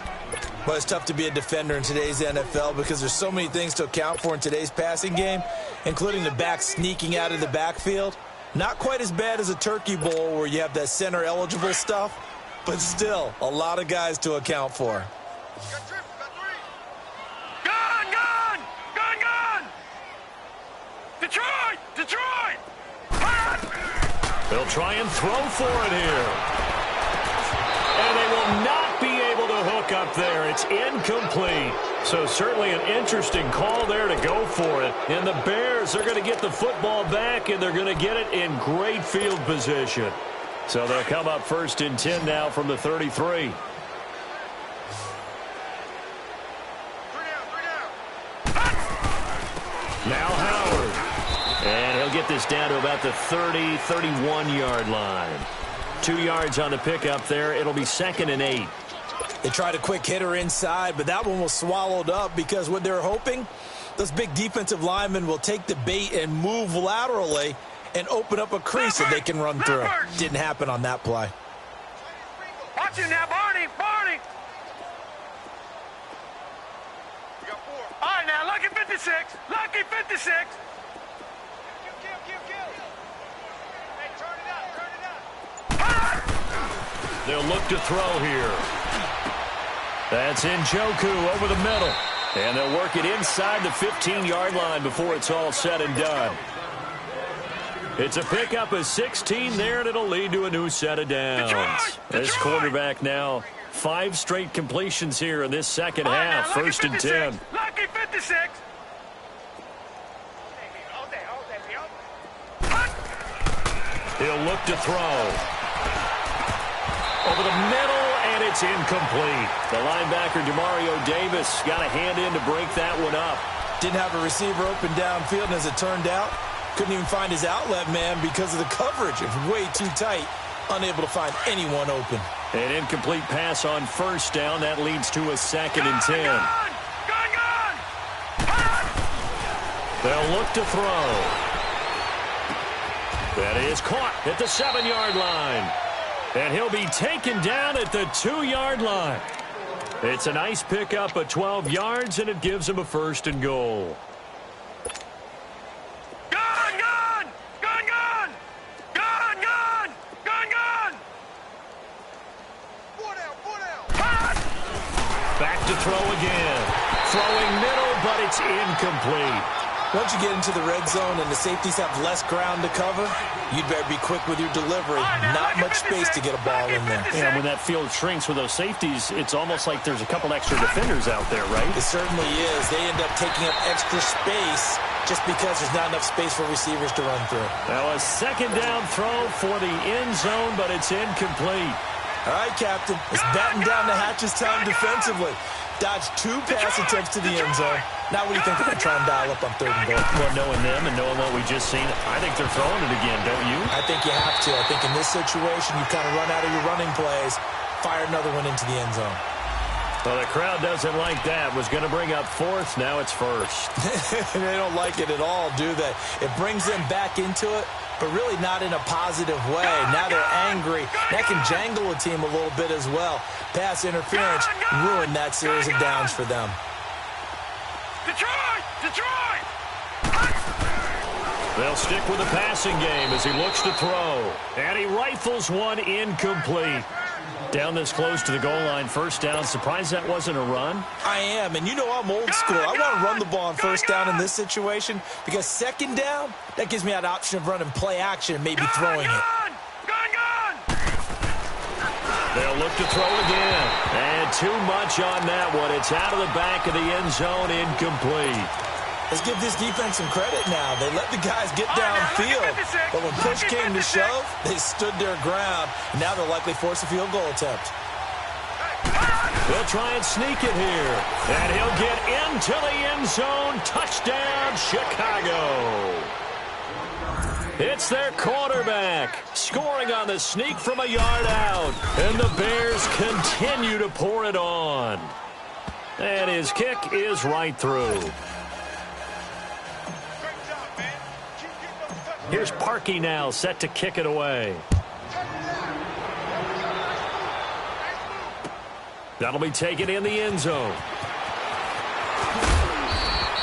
Well, it's tough to be a defender in today's NFL, because there's so many things to account for in today's passing game, including the back sneaking out of the backfield. Not quite as bad as a turkey bowl where you have that center-eligible stuff, but still a lot of guys to account for. Gun! Detroit! They'll try and throw for it here. And they will not be able to hook up there. It's incomplete. So certainly an interesting call there to go for it. And the Bears are going to get the football back, and they're going to get it in great field position. So they'll come up 1st and 10 now from the 33. Now Howard. And he'll get this down to about the 30, 31-yard line. 2 yards on the pickup there. It'll be 2nd and 8. They tried a quick hitter inside, but that one was swallowed up because what they're hoping, those big defensive linemen will take the bait and move laterally and open up a crease that they can run through. Didn't happen on that play. Watch him now, Barney. Barney. All right, now, lucky 56. Lucky 56. Kill. Hey, turn it up. They'll look to throw here. That's Njoku over the middle. And they'll work it inside the 15-yard line before it's all said and done. It's a pickup of 16 there, and it'll lead to a new set of downs. This quarterback now 5 straight completions here in this second half. 1st and 10. Lucky 56. He'll look to throw. Over the middle, and it's incomplete. The linebacker, Demario Davis, got a hand in to break that one up. Didn't have a receiver open downfield, and as it turned out, couldn't even find his outlet man because of the coverage. It was way too tight, unable to find anyone open. An incomplete pass on 1st down. That leads to a 2nd and 10. They'll look to throw. That is caught at the 7-yard line. And he'll be taken down at the 2-yard line. It's a nice pickup of 12 yards, and it gives him a 1st and goal. Back to throw again. Throwing middle, but it's incomplete. Once you get into the red zone and the safeties have less ground to cover, you'd better be quick with your delivery. Not much space to get a ball in there. Yeah, when that field shrinks with those safeties, it's almost like there's a couple extra defenders out there, right? It certainly is. They end up taking up extra space just because there's not enough space for receivers to run through. Now a 2nd down throw for the end zone, but it's incomplete. All right, Captain. It's batten down the hatches time defensively. Dodged 2 pass attempts to the end zone. Now what do you think they're going to try and dial up on 3rd and goal? Well, knowing them and knowing what we just seen, I think they're throwing it again, don't you? I think you have to. I think in this situation, you kind of run out of your running plays, fire another one into the end zone. Well, the crowd doesn't like that. Was going to bring up 4th. Now it's 1st. They don't like it at all, do they? It brings them back into it, but really not in a positive way. Now they're angry. That can jangle a team a little bit as well. Pass interference ruined that series of downs for them. Detroit! They'll stick with the passing game as he looks to throw. And he rifles one incomplete. Down this close to the goal line, 1st down. Surprised that wasn't a run? I am, and you know I'm old school. I want to run the ball on 1st down in this situation because 2nd down, that gives me that option of running play action and maybe throwing it. They'll look to throw again. And too much on that one. It's out of the back of the end zone, incomplete. Let's give this defense some credit now. They let the guys get downfield, but when push came to shove, they stood their ground. And now they'll likely force a field goal attempt. They'll try and sneak it here. And he'll get into the end zone. Touchdown, Chicago. It's their quarterback scoring on the sneak from a yard out. And the Bears continue to pour it on. And his kick is right through. Here's Parkey now, set to kick it away. That'll be taken in the end zone.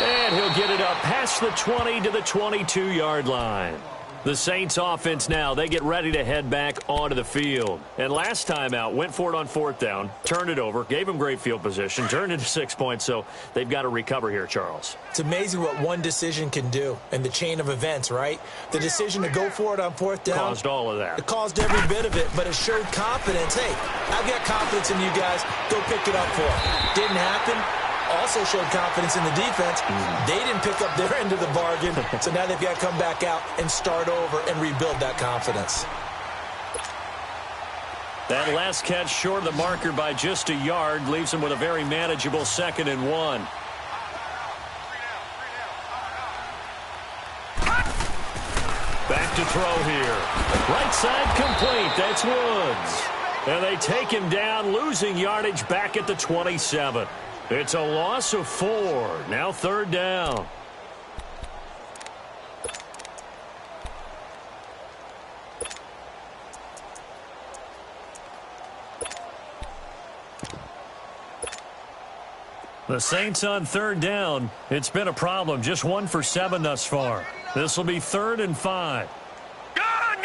And he'll get it up past the 20 to the 22-yard line. The Saints offense now, they get ready to head back onto the field. And last time out, went for it on 4th down, turned it over, gave them great field position, turned into 6 points, so they've got to recover here, Charles. It's amazing what one decision can do in the chain of events, right? The decision to go for it on 4th down. Caused all of that. It caused every bit of it, but it showed confidence. Hey, I've got confidence in you guys. Go pick it up for it. Didn't happen. Also showed confidence in the defense. They didn't pick up their end of the bargain, so now they've got to come back out and start over and rebuild that confidence. That last catch short of the marker by just a yard leaves him with a very manageable 2nd and 1. Back to throw here. Right side complete. That's Woods. And they take him down, losing yardage back at the 27. It's a loss of 4. Now 3rd down. The Saints on 3rd down. It's been a problem. Just 1 for 7 thus far. This will be 3rd and 5. Gun!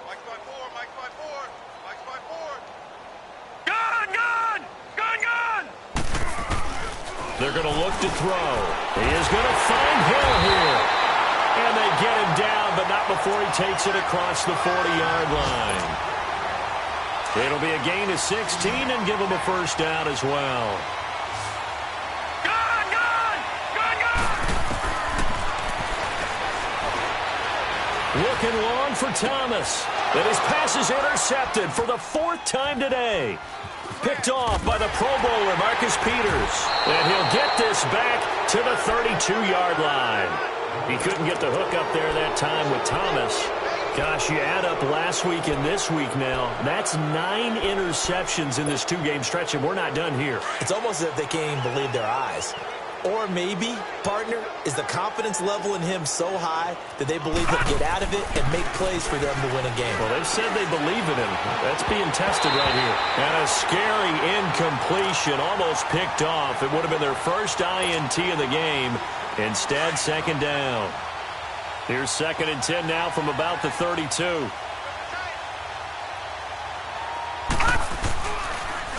Mike's by 4. Gun! They're going to look to throw. He is going to find Hill here. And they get him down, but not before he takes it across the 40-yard line. It'll be a gain of 16 and give him a 1st down as well. Gun! Looking long for Thomas. And his pass is intercepted for the 4th time today. Picked off by the Pro Bowler, Marcus Peters. And he'll get this back to the 32-yard line. He couldn't get the hook up there that time with Thomas. Gosh, you add up last week and this week now, that's 9 interceptions in this 2-game stretch, and we're not done here. It's almost as if they can't even believe their eyes. Or maybe, partner, is the confidence level in him so high that they believe he'll get out of it and make plays for them to win a game. Well, they've said they believe in him. That's being tested right here. And a scary incompletion, almost picked off. It would have been their first INT of the game. Instead, 2nd down. Here's 2nd and 10 now from about the 32.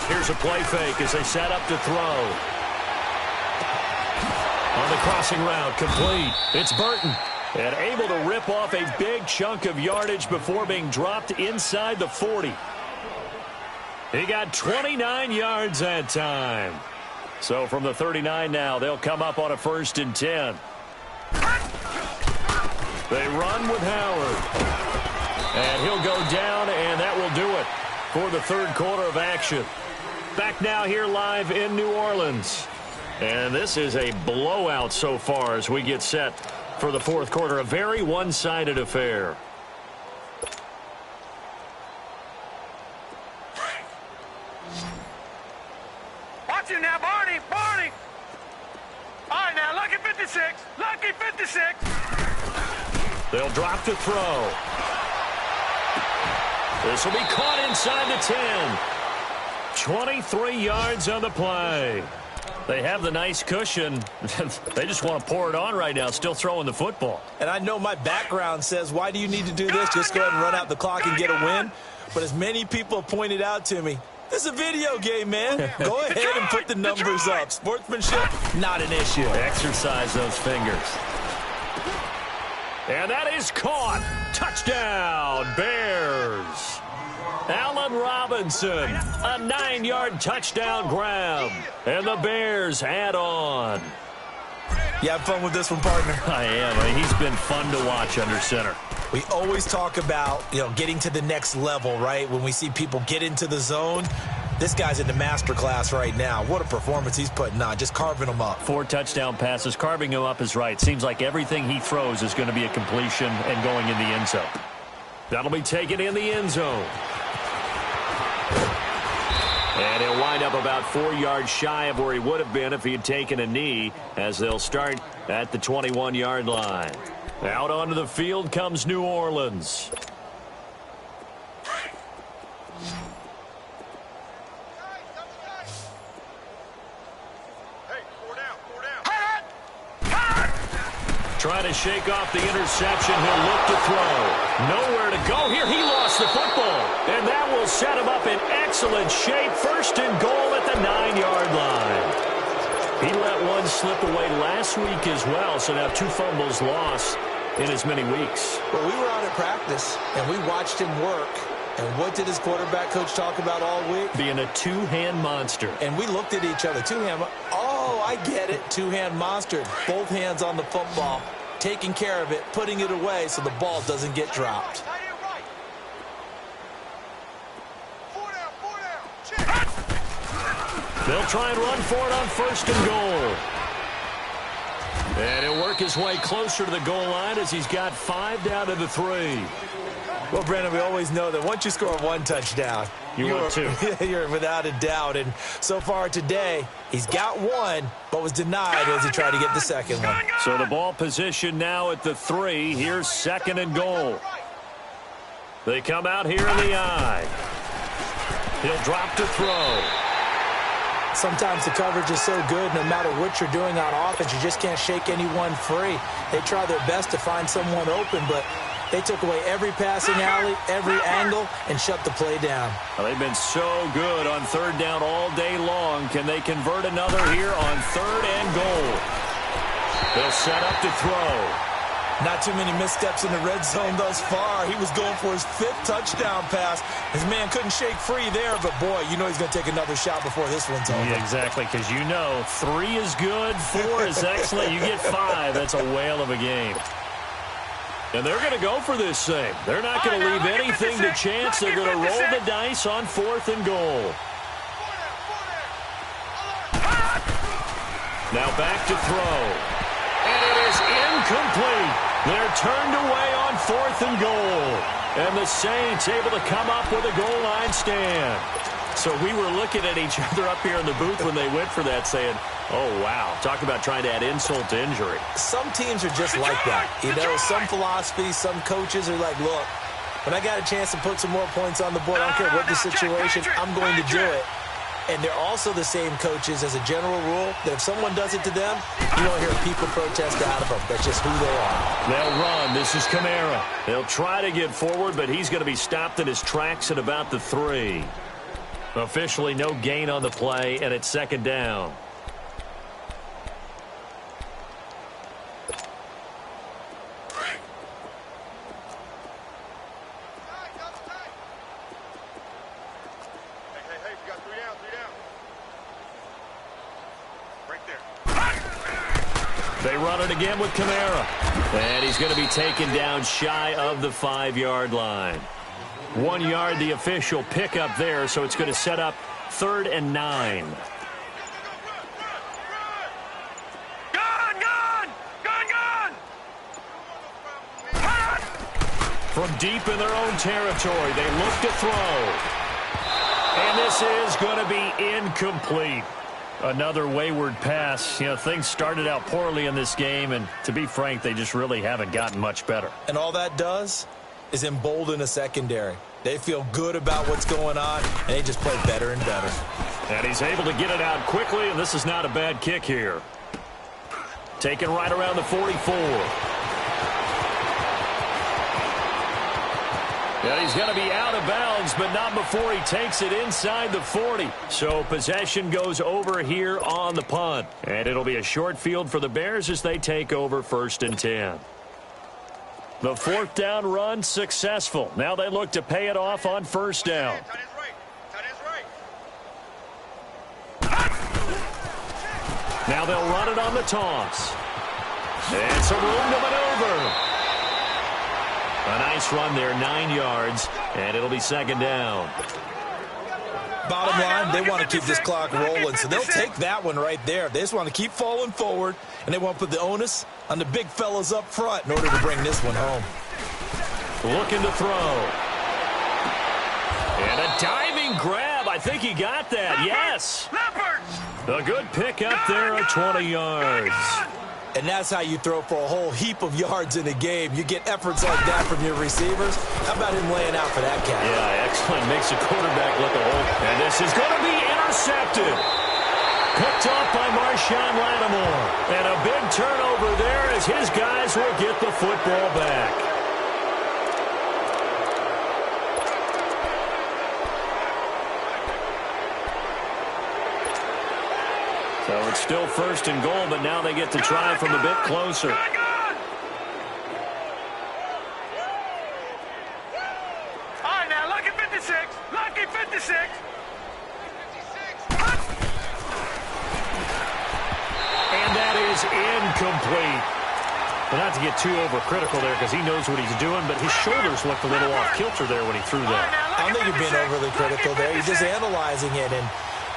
Here's a play fake as they set up to throw. On the crossing route, complete. It's Burton. And able to rip off a big chunk of yardage before being dropped inside the 40. He got 29 yards that time. So from the 39 now, they'll come up on a 1st and 10. They run with Howard. And he'll go down, and that will do it for the 3rd quarter of action. Back now here live in New Orleans. And this is a blowout so far as we get set for the 4th quarter. A very one-sided affair. Watch him now, Barney! All right, now, lucky 56! Lucky 56! They'll drop to throw. This will be caught inside the 10. 23 yards on the play. They have the nice cushion. They just want to pour it on right now, still throwing the football. And I know my background says, why do you need to do this? Just go ahead and run out the clock and get a win. But as many people have pointed out to me, this is a video game, man. Go ahead and put the numbers up. Sportsmanship, not an issue. Exercise those fingers. And that is caught. Touchdown, Bears. Allen Robinson, a 9-yard touchdown grab. And the Bears add on. You have fun with this one, partner? I am. He's been fun to watch under center. We always talk about, getting to the next level, right? When we see people get into the zone, this guy's in the master class right now. What a performance he's putting on, just carving them up. 4 touchdown passes. Carving him up is right. Seems like everything he throws is going to be a completion and going in the end zone. That'll be taken in the end zone. And he'll wind up about 4 yards shy of where he would have been if he had taken a knee, as they'll start at the 21-yard line. Out onto the field comes New Orleans. Trying to shake off the interception. He'll look to throw. Nowhere to go here. He lost the football. And that will set him up in excellent shape. 1st and goal at the 9-yard line. He let one slip away last week as well. So now 2 fumbles lost in as many weeks. Well, we were out at practice, and we watched him work. And what did his quarterback coach talk about all week? Being a 2-hand monster. And we looked at each other. 2-hand. Oh, I get it. 2-hand monster. Both hands on the football. Taking care of it. Putting it away so the ball doesn't get dropped. They'll try and run for it on 1st and goal. And he'll work his way closer to the goal line as he's got 5 down to the 3. Well, Brandon, we always know that once you score 1 touchdown, you're 2. You're without a doubt. And so far today, he's got 1, but was denied as he tried to get the second one. So the ball position now at the 3. Here's 2nd and goal. They come out here in the I. He'll drop to throw. Sometimes the coverage is so good, no matter what you're doing on offense, you just can't shake anyone free. They try their best to find someone open, but they took away every passing alley, every angle, and shut the play down. Well, they've been so good on 3rd down all day long. Can they convert another here on 3rd and goal? They'll set up to throw. Not too many missteps in the red zone thus far. He was going for his 5th touchdown pass. His man couldn't shake free there, but boy, you know he's going to take another shot before this one's over. Yeah, exactly, because you know 3 is good, 4 is excellent. You get 5, that's a whale of a game. And they're going to go for this thing. They're not going to leave anything to chance. They're going to roll the dice on 4th and goal. Now back to throw. And it is incomplete. They're turned away on 4th and goal. And the Saints able to come up with a goal line stand. So we were looking at each other up here in the booth when they went for that saying, oh, wow, talk about trying to add insult to injury. Some teams are just like that. You know, some philosophies, some coaches are like, look, when I got a chance to put some more points on the board, I don't care what the situation, I'm going to do it. And they're also the same coaches as a general rule that if someone does it to them, you won't hear people protest out of them. That's just who they are. They'll run. This is Kamara. They'll try to get forward, but he's going to be stopped in his tracks at about the 3. Officially no gain on the play, and it's 2nd down. They run it again with Kamara. And he's going to be taken down shy of the 5-yard line. 1 yard, the official pickup there, so it's going to set up 3rd and 9. From deep in their own territory, they look to throw. And this is going to be incomplete. Another wayward pass. You know, things started out poorly in this game, and to be frank, they just really haven't gotten much better. And all that does is embolden a secondary. They feel good about what's going on, and they just play better and better. And he's able to get it out quickly, and this is not a bad kick here. Taken right around the 44. And he's going to be out of bounds, but not before he takes it inside the 40. So possession goes over here on the punt. And it'll be a short field for the Bears as they take over 1st and 10. The 4th down run successful. Now they look to pay it off on 1st down. Now they'll run it on the toss. And some room to maneuver. A nice run there, 9 yards, and it'll be 2nd down. Bottom line, they want to keep this clock rolling, so they'll take that one right there. They just want to keep falling forward, and they want to put the onus on the big fellas up front in order to bring this one home. Looking to throw. And a diving grab. I think he got that. Yes. A good pick up there at 20 yards. And that's how you throw for a whole heap of yards in a game. You get efforts like that from your receivers. How about him laying out for that catch? Yeah, excellent. Makes the quarterback look a hole. And this is going to be intercepted. Picked off by Marshawn Lattimore. And a big turnover there as his guys will get the football back. So it's still 1st and goal, but now they get to try from a bit closer. All right, now, lucky 56. Lucky 56. And that is incomplete. But not to get too overcritical there because he knows what he's doing, but his shoulders looked a little off kilter there when he threw that. I don't think you're being overly critical there. You're just analyzing it, and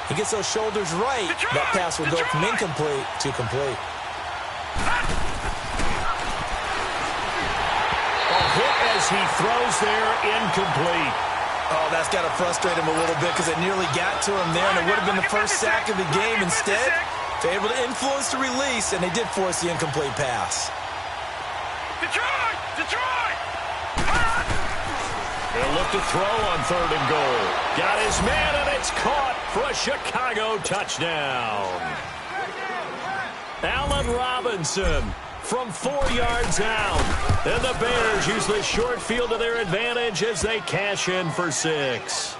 He gets those shoulders right. That pass will go from incomplete to complete. A hit as he throws there, incomplete. Oh, that's got to frustrate him a little bit because it nearly got to him there, and it would have been the first sack of the game. Instead, they're able to influence the release, and they did force the incomplete pass. Detroit! Detroit! They'll look to throw on 3rd and goal. Got his man, and it's caught for a Chicago touchdown. Allen Robinson from 4 yards out. And the Bears use the short field to their advantage as they cash in for 6.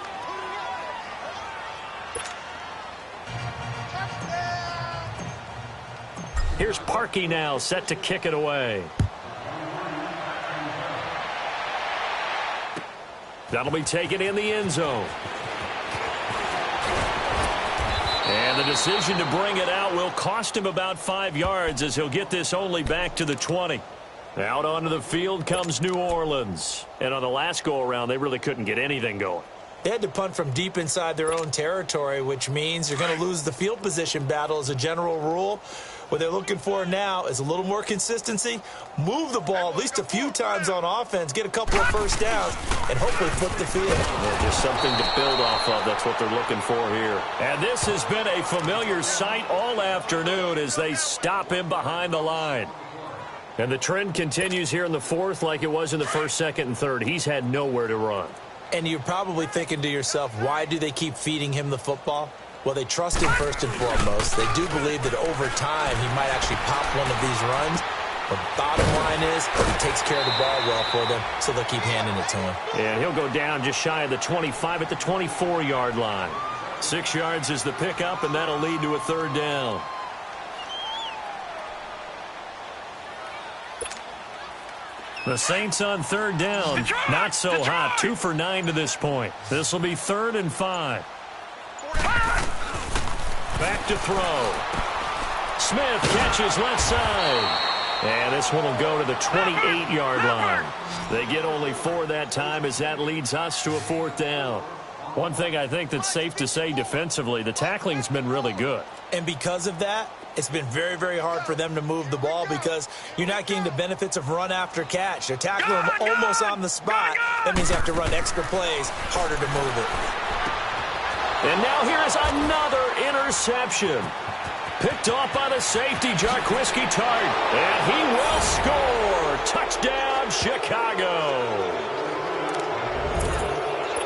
Here's Parkey now, set to kick it away. That'll be taken in the end zone. And the decision to bring it out will cost him about 5 yards as he'll get this only back to the 20. Out onto the field comes New Orleans. And on the last go-around, they really couldn't get anything going. They had to punt from deep inside their own territory, which means you're going to lose the field position battle as a general rule. What they're looking for now is a little more consistency, move the ball at least a few times on offense, get a couple of first downs, and hopefully flip the field. Yeah, just something to build off of. That's what they're looking for here. And this has been a familiar sight all afternoon as they stop him behind the line. And the trend continues here in the 4th like it was in the 1st, 2nd, and 3rd. He's had nowhere to run. And you're probably thinking to yourself, why do they keep feeding him the football? Well, they trust him first and foremost. They do believe that over time he might actually pop one of these runs. But bottom line is he takes care of the ball well for them, so they'll keep handing it to him. And he'll go down just shy of the 25 at the 24-yard line. 6 yards is the pickup, and that'll lead to a 3rd down. The Saints on 3rd down. Not so hot. 2 for 9 to this point. This will be 3rd and 5. Back to throw. Smith catches left side. And this one will go to the 28-yard line. They get only 4 that time as that leads us to a 4th down. One thing I think that's safe to say defensively, the tackling's been really good. And because of that, it's been very, very hard for them to move the ball because you're not getting the benefits of run after catch. They're tackling them almost on the spot. That means you have to run extra plays, harder to move it. And now here's another interception. Picked off by the safety, Jarquiski Tart. And he will score. Touchdown, Chicago.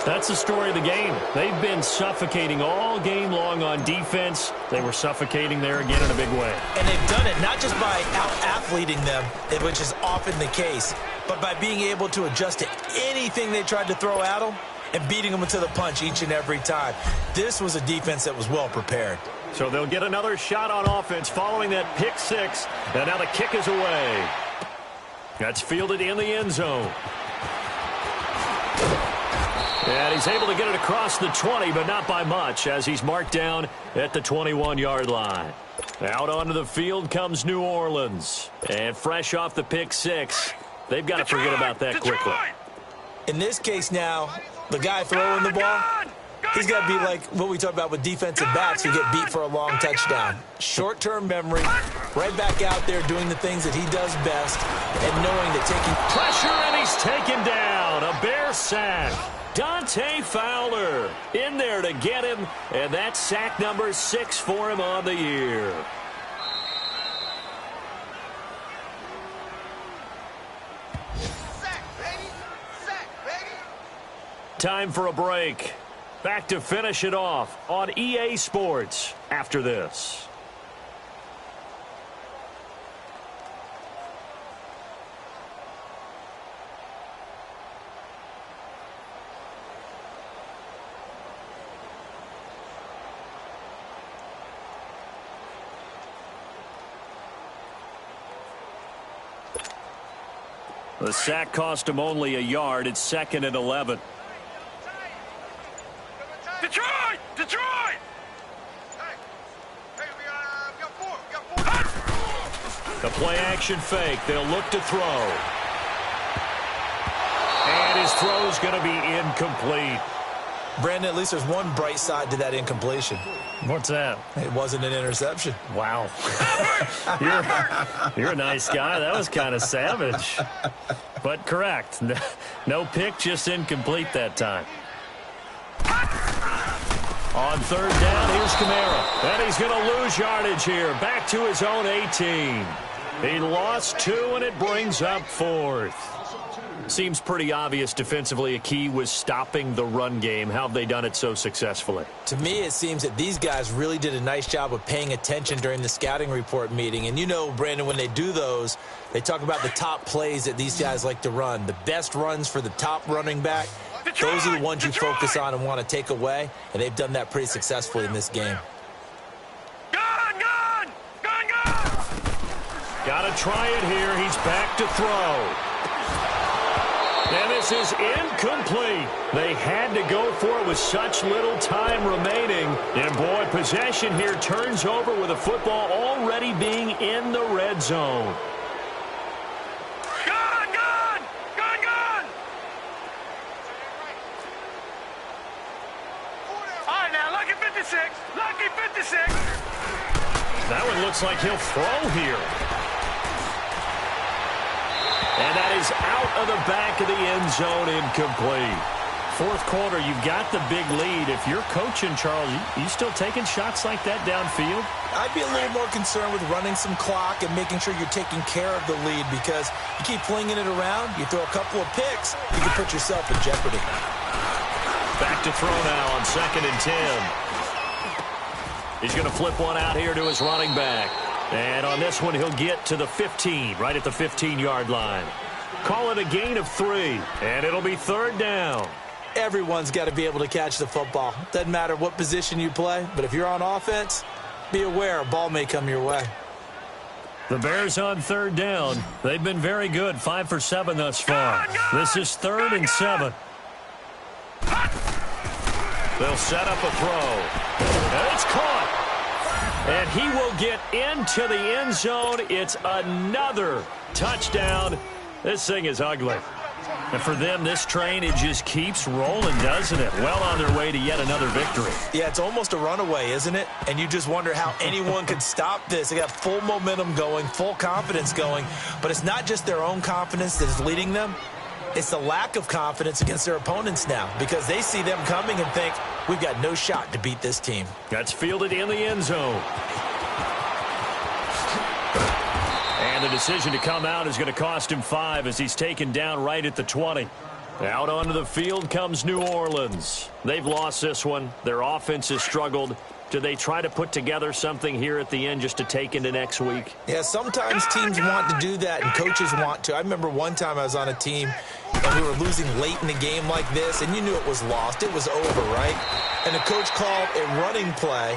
That's the story of the game. They've been suffocating all game long on defense. They were suffocating there again in a big way. And they've done it not just by out-athleting them, which is often the case, but by being able to adjust to anything they tried to throw at them and beating them to the punch each and every time. This was a defense that was well prepared. So they'll get another shot on offense following that pick 6. And now the kick is away. That's fielded in the end zone. And he's able to get it across the 20, but not by much, as he's marked down at the 21-yard line. Out onto the field comes New Orleans. And fresh off the pick 6, they've got to forget about that quickly. In this case now, the guy throwing the ball, he's got to be like what we talk about with defensive backs who get beat for a long touchdown. Short-term memory, right back out there doing the things that he does best, and knowing that taking pressure, and he's taken down. A Bear sack. Dante Fowler in there to get him, and that's sack number 6 for him on the year. Sack, baby! Sack, baby! Time for a break. Back to finish it off on EA Sports after this. The sack cost him only a yard. It's 2nd and 11. Detroit! Detroit! Hey, we got 4. We got 4. The play-action fake. They'll look to throw. And his throw's going to be incomplete. Brandon, at least there's one bright side to that incompletion. What's that? It wasn't an interception. Wow. You're a nice guy. That was kind of savage. But correct. No pick, just incomplete that time. On third down, here's Kamara. And he's going to lose yardage here. Back to his own 18. He lost 2, and it brings up 4th. Seems pretty obvious defensively a key was stopping the run game. How have they done it so successfully? To me, it seems that these guys really did a nice job of paying attention during the scouting report meeting. And you know, Brandon, when they do those, they talk about the top plays that these guys like to run. The best runs for the top running back, those are the ones you focus on and want to take away. And they've done that pretty successfully in this game. Gun! Got to try it here. He's back to throw. And this is incomplete. They had to go for it with such little time remaining. And, boy, possession here turns over with the football already being in the red zone. Gun! All right, now, lucky 56. Lucky 56. That one looks like he'll throw here. And that is out of the back of the end zone, incomplete. Fourth quarter, you've got the big lead. If you're coaching, Charles, you still taking shots like that downfield? I'd be a little more concerned with running some clock and making sure you're taking care of the lead, because you keep flinging it around, you throw a couple of picks, you can put yourself in jeopardy. Back to throw now on 2nd and 10. He's going to flip one out here to his running back. And on this one, he'll get to the 15, right at the 15-yard line. Call it a gain of 3, and it'll be 3rd down. Everyone's got to be able to catch the football. Doesn't matter what position you play, but if you're on offense, be aware a ball may come your way. The Bears on 3rd down. They've been very good, 5 for 7 thus far. This is 3rd and 7. They'll set up a throw. And it's caught. And he will get into the end zone. It's another touchdown. This thing is ugly. And for them, this train, it just keeps rolling, doesn't it? Well on their way to yet another victory. Yeah, it's almost a runaway, isn't it? And you just wonder how anyone could stop this. They got full momentum going, full confidence going. But it's not just their own confidence that is leading them. It's the lack of confidence against their opponents now, because they see them coming and think, we've got no shot to beat this team. That's fielded in the end zone. And the decision to come out is going to cost him 5 as he's taken down right at the 20. Out onto the field comes New Orleans. They've lost this one. Their offense has struggled. Do they try to put together something here at the end just to take into next week? Yeah, sometimes teams want to do that and coaches want to. I remember one time I was on a team and we were losing late in the game like this, and you knew it was lost. It was over, right? And the coach called a running play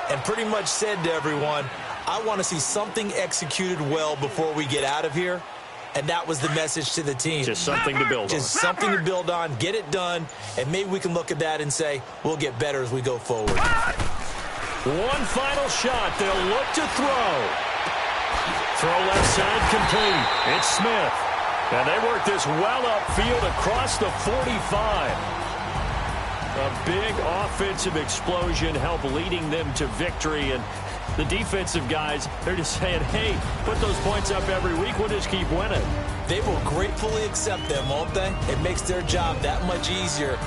and pretty much said to everyone, I want to see something executed well before we get out of here. And that was the message to the team. Just something to build on. Just something to build on, get it done, and maybe we can look at that and say, we'll get better as we go forward. One final shot. They'll look to throw. Throw left side complete. It's Smith. And they work this well upfield across the 45. A big offensive explosion helped leading them to victory. And the defensive guys, they're just saying, hey, put those points up every week. We'll just keep winning. They will gratefully accept them, won't they? It makes their job that much easier.